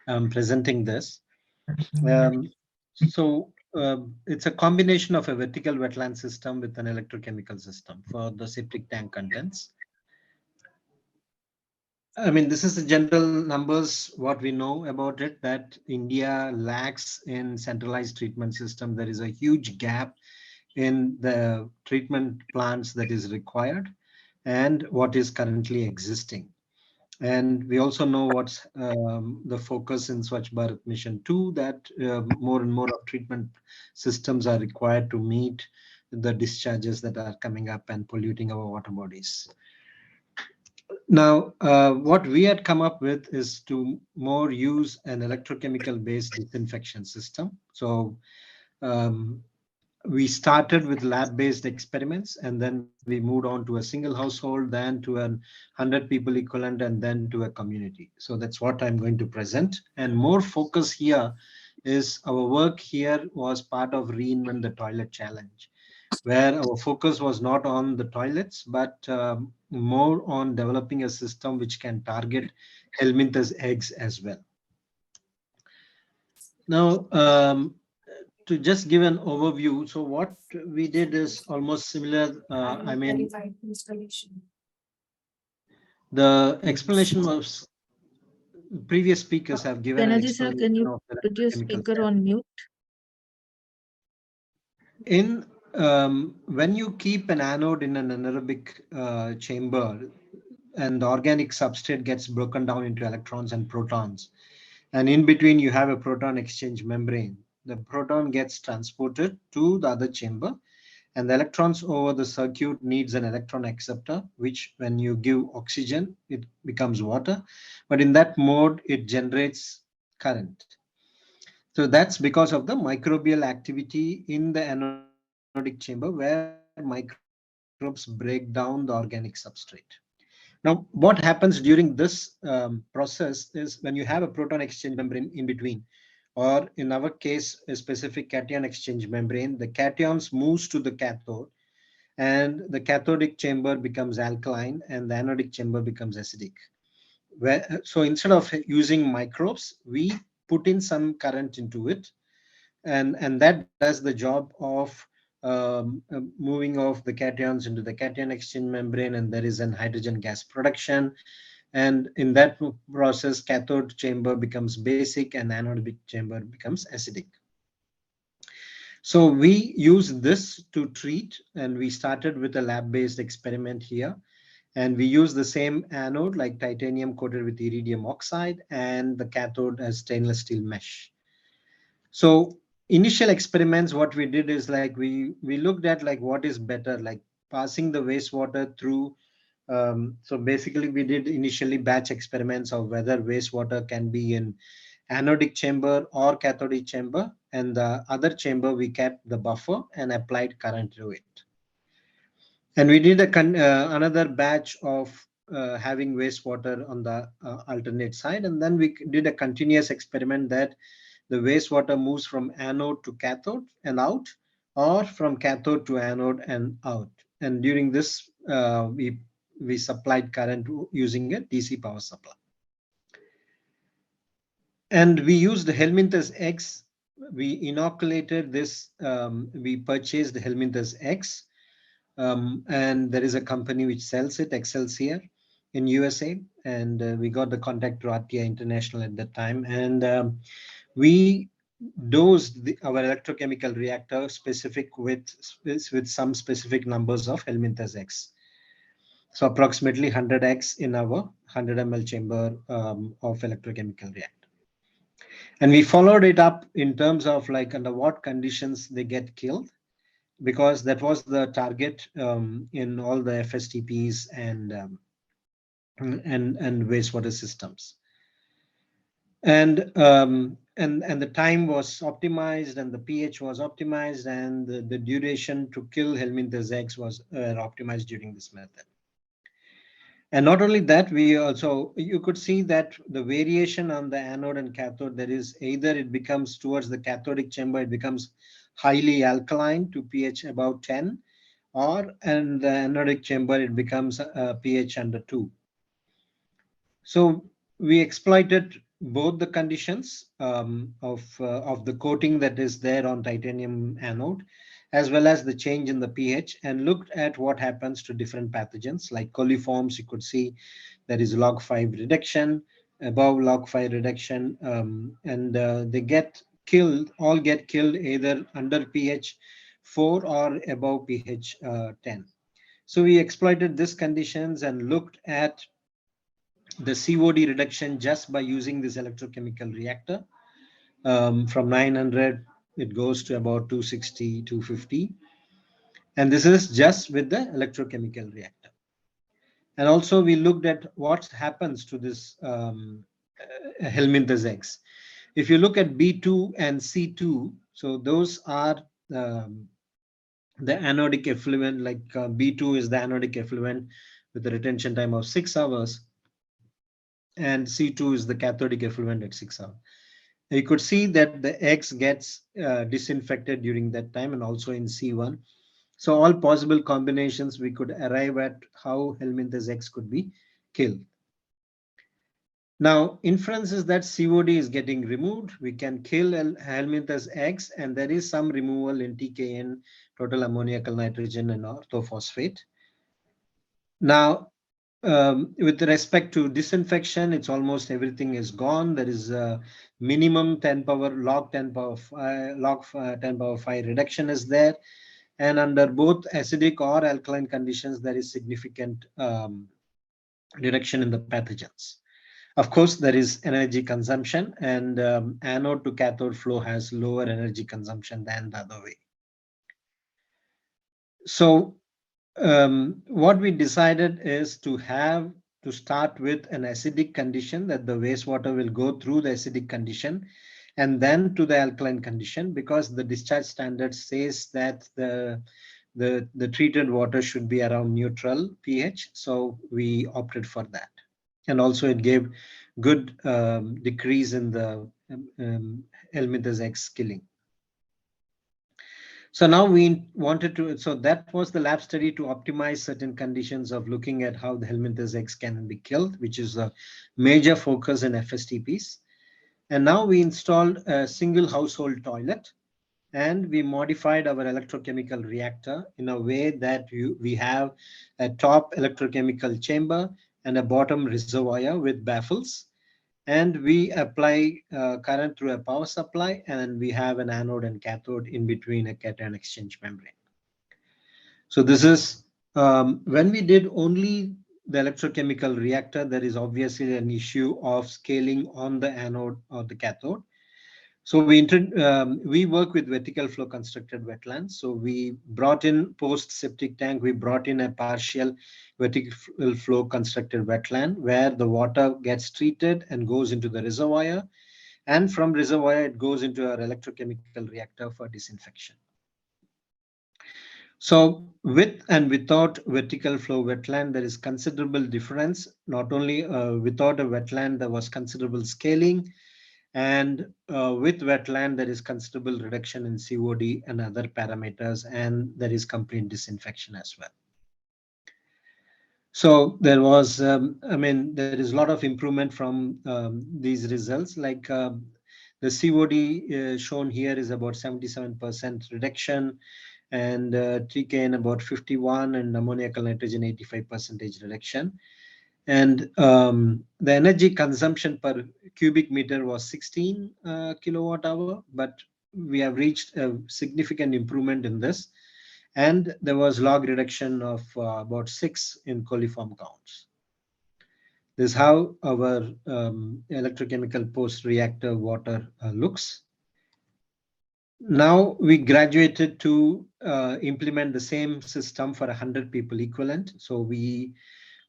I'm presenting this. It's a combination of a vertical wetland system with an electrochemical system for the septic tank contents. I mean, this is the general numbers, what we know about it, that India lacks in centralized treatment system. There is a huge gap in the treatment plants that is required and what is currently existing. And we also know what's the focus in Swachh Bharat Mission 2, that more and more of treatment systems are required to meet the discharges that are coming up and polluting our water bodies. Now, what we had come up with is to more use an electrochemical based disinfection system. So we started with lab-based experiments, and then we moved on to a single household, then to 100 people equivalent, and then to a community. So that's what I'm going to present. And more focus here is our work here was part of Reinvent the Toilet Challenge, where our focus was not on the toilets, but more on developing a system which can target Helminthes eggs as well. Now, to just give an overview, so what we did is almost similar. I mean, the explanation was previous speakers have given an Banerjee sir, can explanation you of the put your chemical speaker on mute? in when you keep an anode in an anaerobic chamber, and the organic substrate gets broken down into electrons and protons, and in between you have a proton exchange membrane. The proton gets transported to the other chamber, and the electrons over the circuit needs an electron acceptor, which when you give oxygen, it becomes water. But in that mode, it generates current. So that's because of the microbial activity in the anodic chamber, where microbes break down the organic substrate. Now, what happens during this process is when you have a proton exchange membrane in between, or in our case, a specific cation exchange membrane, the cations moves to the cathode, and the cathodic chamber becomes alkaline and the anodic chamber becomes acidic. So instead of using microbes, we put in some current into it, and that does the job of moving off the cations into the cation exchange membrane, and there is an hydrogen gas production. And in that process, cathode chamber becomes basic and anodic chamber becomes acidic. So we use this to treat, and we started with a lab-based experiment here. And we use the same anode, like titanium coated with iridium oxide, and the cathode as stainless steel mesh. So initial experiments, what we did is like we looked at like what is better, like passing the wastewater through. So basically, we did initially batch experiments of whether wastewater can be in anodic chamber or cathodic chamber, and the other chamber we kept the buffer and applied current to it. And we did another batch of having wastewater on the alternate side, and then we did a continuous experiment that the wastewater moves from anode to cathode and out, or from cathode to anode and out. And during this, we supplied current using a DC power supply. And we used the Helminthes eggs. We inoculated this. We purchased the Helminthes eggs. And there is a company which sells it, Excelsior, in USA, and we got the contact to RTI International at that time, and we dosed our electrochemical reactor specific with some specific numbers of Helminthes X. So approximately 100x in our 100 ml chamber of electrochemical reactor. And we followed it up in terms of like under what conditions they get killed, because that was the target in all the FSTPs and wastewater systems. And and the time was optimized, and the pH was optimized, and the duration to kill Helminthes eggs was optimized during this method. And not only that, we also, you could see that the variation on the anode and cathode, there is either it becomes towards the cathodic chamber, it becomes highly alkaline to pH about 10, or in the anodic chamber, it becomes pH under 2. So we exploited both the conditions of the coating that is there on titanium anode, as well as the change in the pH, and looked at what happens to different pathogens like coliforms. You could see there is log 5 reduction, above log 5 reduction, and they get killed, all get killed either under pH 4 or above pH 10. So we exploited these conditions and looked at the COD reduction just by using this electrochemical reactor. From 900, it goes to about 260, 250. And this is just with the electrochemical reactor. And also we looked at what happens to this Helminthes eggs. If you look at B2 and C2, so those are the anodic effluent, like B2 is the anodic effluent with a retention time of 6 hours. And C2 is the cathodic effluent at 6 hours. You could see that the eggs gets disinfected during that time, and also in C1. So all possible combinations, we could arrive at how Helminthes eggs could be killed. Now, inference is that COD is getting removed. We can kill Helminthes eggs, and there is some removal in TKN, total ammoniacal nitrogen, and orthophosphate. Now, with respect to disinfection, it's almost everything is gone. There is a minimum 10 power log 10 power 10 power 5 reduction is there, and under both acidic or alkaline conditions, there is significant reduction in the pathogens. Of course, there is energy consumption, and anode to cathode flow has lower energy consumption than the other way. So what we decided is to start with an acidic condition, that the wastewater will go through the acidic condition and then to the alkaline condition, because the discharge standard says that the treated water should be around neutral pH. So we opted for that. And also it gave good decrease in the Helminthes eggs killing. So now we wanted to, so that was the lab study to optimize certain conditions of looking at how the Helminthes eggs can be killed, which is a major focus in FSTPs. And now we installed a single household toilet, and we modified our electrochemical reactor in a way that we have a top electrochemical chamber and a bottom reservoir with baffles. And we apply current through a power supply, and we have an anode and cathode in between a cation exchange membrane. So this is when we did only the electrochemical reactor, there is obviously an issue of scaling on the anode or the cathode. So we work with vertical flow constructed wetlands. So we brought in post septic tank, we brought in a partial vertical flow constructed wetland where the water gets treated and goes into the reservoir. And from reservoir, it goes into our electrochemical reactor for disinfection. So with and without vertical flow wetland, there is considerable difference. Not only without a wetland, there was considerable scaling. And with wetland, there is considerable reduction in COD and other parameters, and there is complete disinfection as well. So there was, there is a lot of improvement from these results. Like the COD shown here is about 77% reduction, and TKN about 51, and ammoniacal nitrogen 85% reduction. And the energy consumption per cubic meter was 16 kilowatt hour, but we have reached a significant improvement in this. And there was log reduction of about 6 in coliform counts. This is how our electrochemical post-reactor water looks. Now we graduated to implement the same system for 100 people equivalent. So we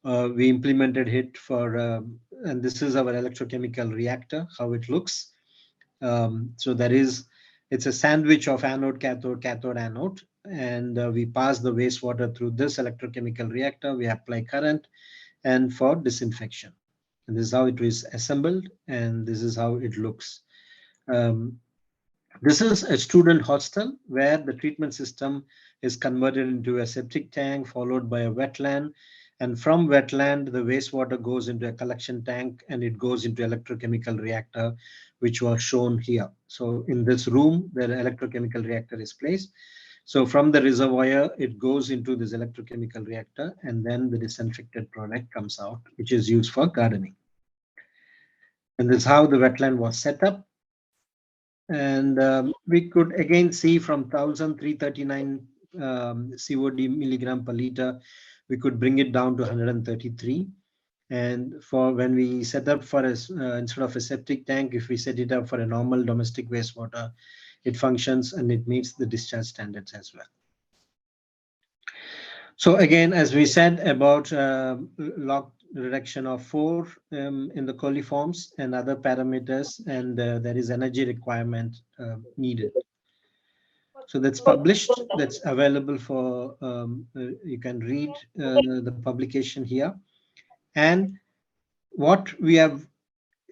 We implemented it for, and this is our electrochemical reactor, how it looks. So it's a sandwich of anode, cathode, anode, and we pass the wastewater through this electrochemical reactor. We apply current and for disinfection. And this is how it is assembled, and this is how it looks. This is a student hostel where the treatment system is converted into a septic tank followed by a wetland. And from wetland, the wastewater goes into a collection tank and it goes into electrochemical reactor, which was shown here. So in this room, the electrochemical reactor is placed. So from the reservoir, it goes into this electrochemical reactor, and then the disinfected product comes out, which is used for gardening. And this is how the wetland was set up. And we could again see from 1,339 COD milligram per liter, we could bring it down to 133. And for when we set up for a, instead of a septic tank, if we set it up for a normal domestic wastewater, it functions and it meets the discharge standards as well. So again, as we said about log reduction of 4 in the coliforms and other parameters, and there is energy requirement needed. So that's published, that's available for, you can read the publication here. And what we have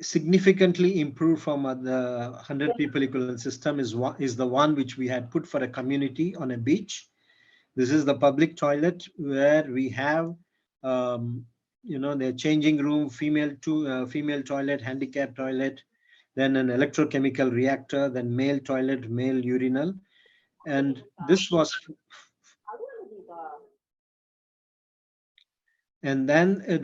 significantly improved from the 100 people equivalent system is the one which we had put for a community on a beach. This is the public toilet where we have, the changing room, female toilet, handicap toilet, then an electrochemical reactor, then male toilet, male urinal. And this was, and then at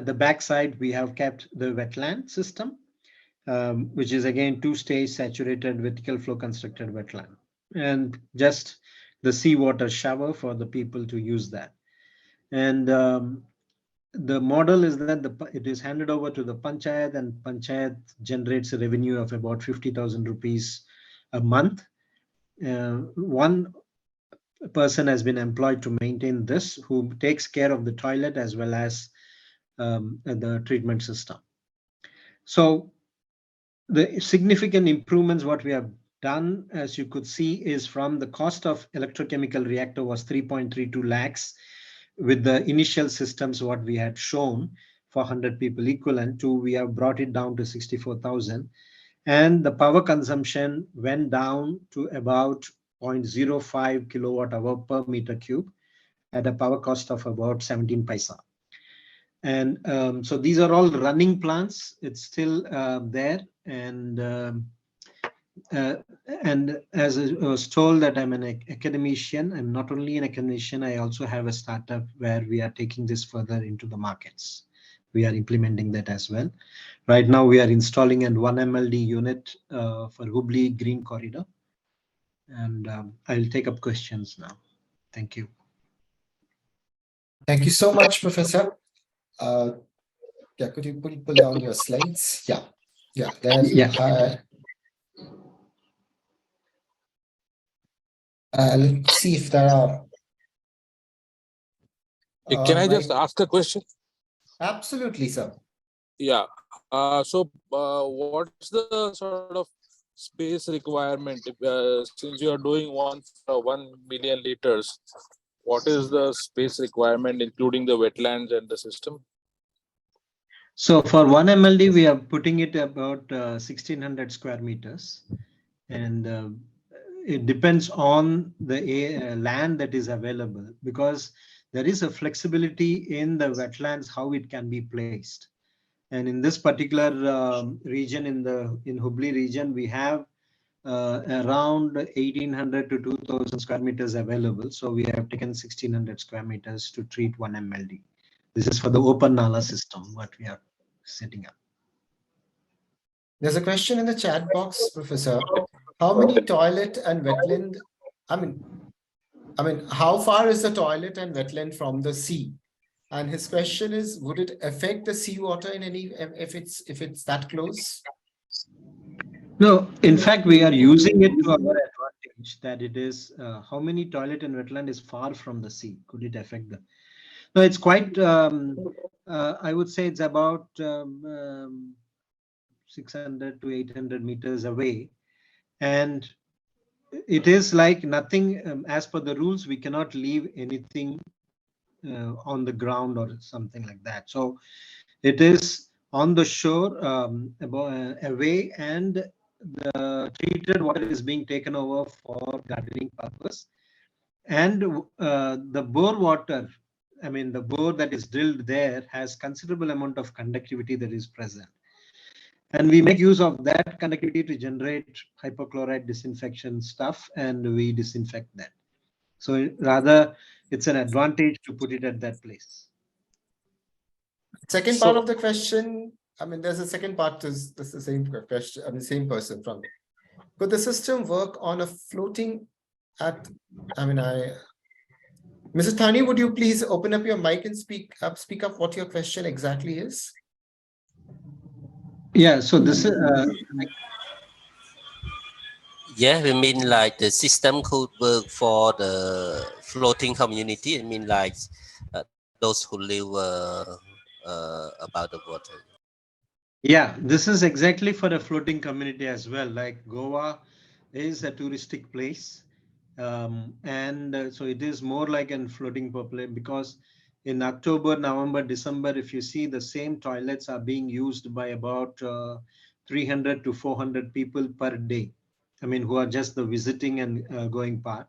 the back side, we have kept the wetland system, which is again 2-stage saturated vertical flow constructed wetland, and just the seawater shower for the people to use that. And the model is that it is handed over to the panchayat, and panchayat generates a revenue of about 50,000 rupees a month. One person has been employed to maintain this, who takes care of the toilet as well as the treatment system. So the significant improvements what we have done, as you could see, is from the cost of electrochemical reactor was 3.32 lakhs with the initial systems what we had shown for 100 people equivalent to, we have brought it down to 64,000, and the power consumption went down to about 0.05 kilowatt hour per meter cube at a power cost of about 17 paisa. And so these are all running plants. It's still there. And as I was told that I'm an academician, I'm not only an academician, I also have a startup where we are taking this further into the markets. We are implementing that as well. Right now, we are installing an 1 MLD unit for Hubli Green Corridor. And I'll take up questions now. Thank you. Thank you so much, Professor. Yeah, could you pull down your slides? Yeah, then let's see if there are. Can I just ask a question? Absolutely, sir. Yeah. So what's the sort of space requirement since you are doing 1 million liters? What is the space requirement, including the wetlands and the system? So for 1 MLD, we are putting it about 1,600 square meters, and it depends on the land that is available, because there is a flexibility in the wetlands how it can be placed. And in this particular region, in Hubli region, we have around 1,800 to 2,000 square meters available. So we have taken 1,600 square meters to treat 1 MLD. This is for the open Nala system, what we are setting up. There's a question in the chat box, Professor. How many toilet and wetland, I mean, how far is the toilet and wetland from the sea? And his question is, would it affect the seawater in any, if it's that close? No, in fact, we are using it to our advantage, that it is how many toilet and wetland is far from the sea. Could it affect them? No, it's quite, I would say it's about 600 to 800 meters away. And it is like nothing, as per the rules, we cannot leave anything on the ground or something like that. So it is on the shore, away, and the treated water is being taken over for gardening purpose. And the bore water, I mean, the bore that is drilled there has considerable amount of conductivity that is present. And we make use of that conductivity to generate hypochlorite disinfection stuff, and we disinfect that. So rather, it's an advantage to put it at that place. Second part of the question, I mean, there's a second part to this, the same question, I mean, same person from. Could the system work on a floating at, I mean, Mrs. Thani, would you please open up your mic and speak up what your question exactly is? Yeah, so this is, yeah, we mean like the system could work for the floating community. I mean like those who live about the water. yeah, this is exactly for a floating community as well. Like Goa is a touristic place. And so it is more like a floating population, because in October, November, December, if you see, the same toilets are being used by about 300 to 400 people per day. I mean, who are just the visiting and going part.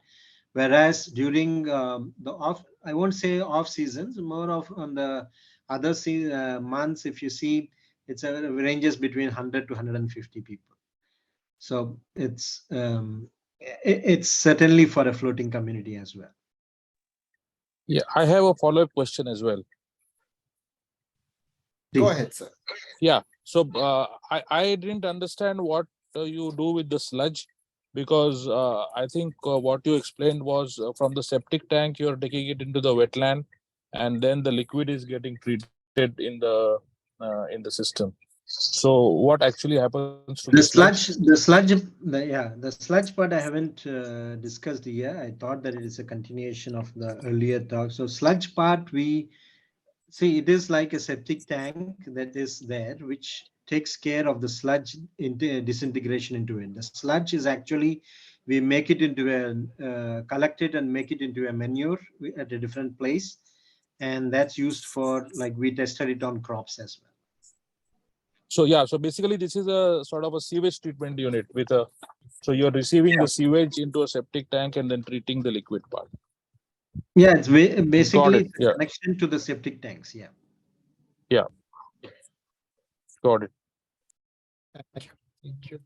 Whereas during the off, I won't say off seasons, more of on the other months, if you see, it's ranges between 100 to 150 people. So it's certainly for a floating community as well. Yeah, I have a follow-up question as well. Go ahead, sir. Yeah, so I didn't understand what you do with the sludge, because I think what you explained was from the septic tank, you're taking it into the wetland, and then the liquid is getting treated in the system. So what actually happens to The sludge, the sludge part I haven't discussed here. I thought that it is a continuation of the earlier talk. So sludge part, we see it is like a septic tank that is there, which takes care of the sludge into disintegration into it. The sludge is actually, we make it into a collect it and make it into a manure at a different place, and that's used for, like, we tested it on crops as well. So yeah, so basically this is a sort of a sewage treatment unit with a, so you're receiving the sewage into a septic tank and then treating the liquid part. Yeah, it's basically it, yeah. connection to the septic tanks. Yeah. Yeah. Got it. Thank you.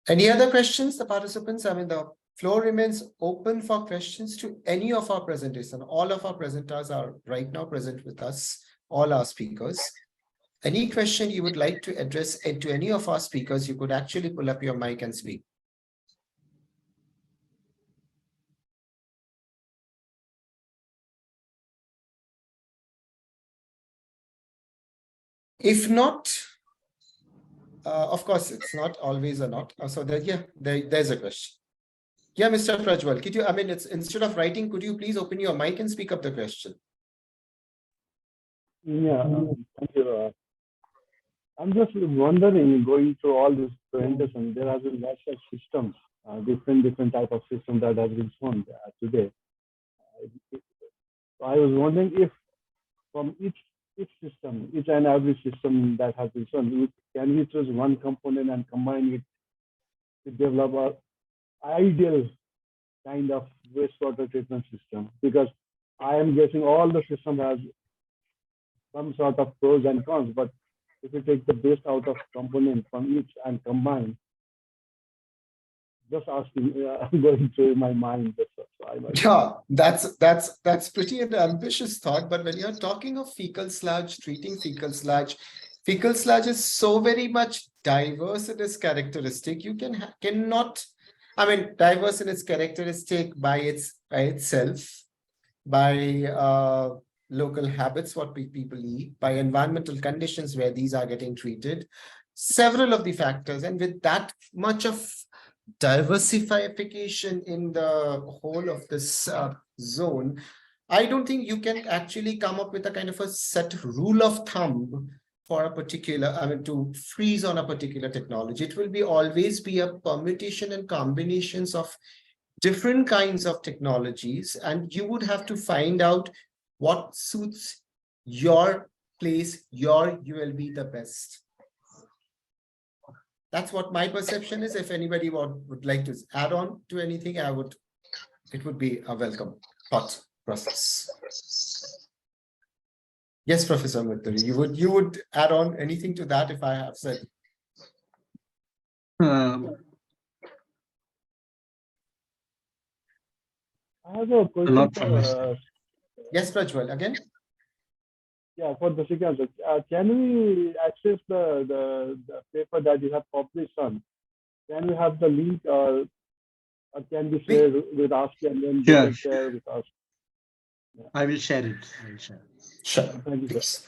Any other questions, the participants? I mean, the floor remains open for questions to any of our presenters, and all of our presenters are right now present with us, all our speakers. Any question you would like to address to any of our speakers, you could actually pull up your mic and speak. If not, of course, it's not always a not. So there's a question. Yeah, Mr. Prajwal, could you, I mean, it's instead of writing, could you please open your mic and speak up the question? Yeah, thank you. I'm just wondering, going through all this presentation, there has been lots of systems, different type of systems that have been shown today. I was wondering if from each system, each and every system that has been shown, can we choose one component and combine it to develop an ideal kind of wastewater treatment system? Because I am guessing all the system has some sort of pros and cons, but if you take the best out of component from each and combine, just asking, going through my mind. Yeah, that's pretty an ambitious thought. But when you're talking of fecal sludge, treating fecal sludge is so very much diverse in its characteristic. You cannot, I mean, diverse in its characteristic by itself, by local habits, what people eat, by environmental conditions where these are getting treated, several of the factors. And with that much of diversification in the whole of this zone, I don't think you can actually come up with a kind of a set rule of thumb for a particular, to freeze on a particular technology. It will be always be a permutation and combinations of different kinds of technologies, and you would have to find out what suits your place, your ULB the best. That's what my perception is. If anybody would like to add on to anything, it would be a welcome thought process. Yes, Professor Muttari, you would add on anything to that if I have said? I have a question. Not from my side. Yes, Prajwal, again? Yeah, for the Shrikant, can we access the paper that you have published on? Can we have the link, or can we share with us and then they can share with us? I will share it. Sure. Thank you, sir.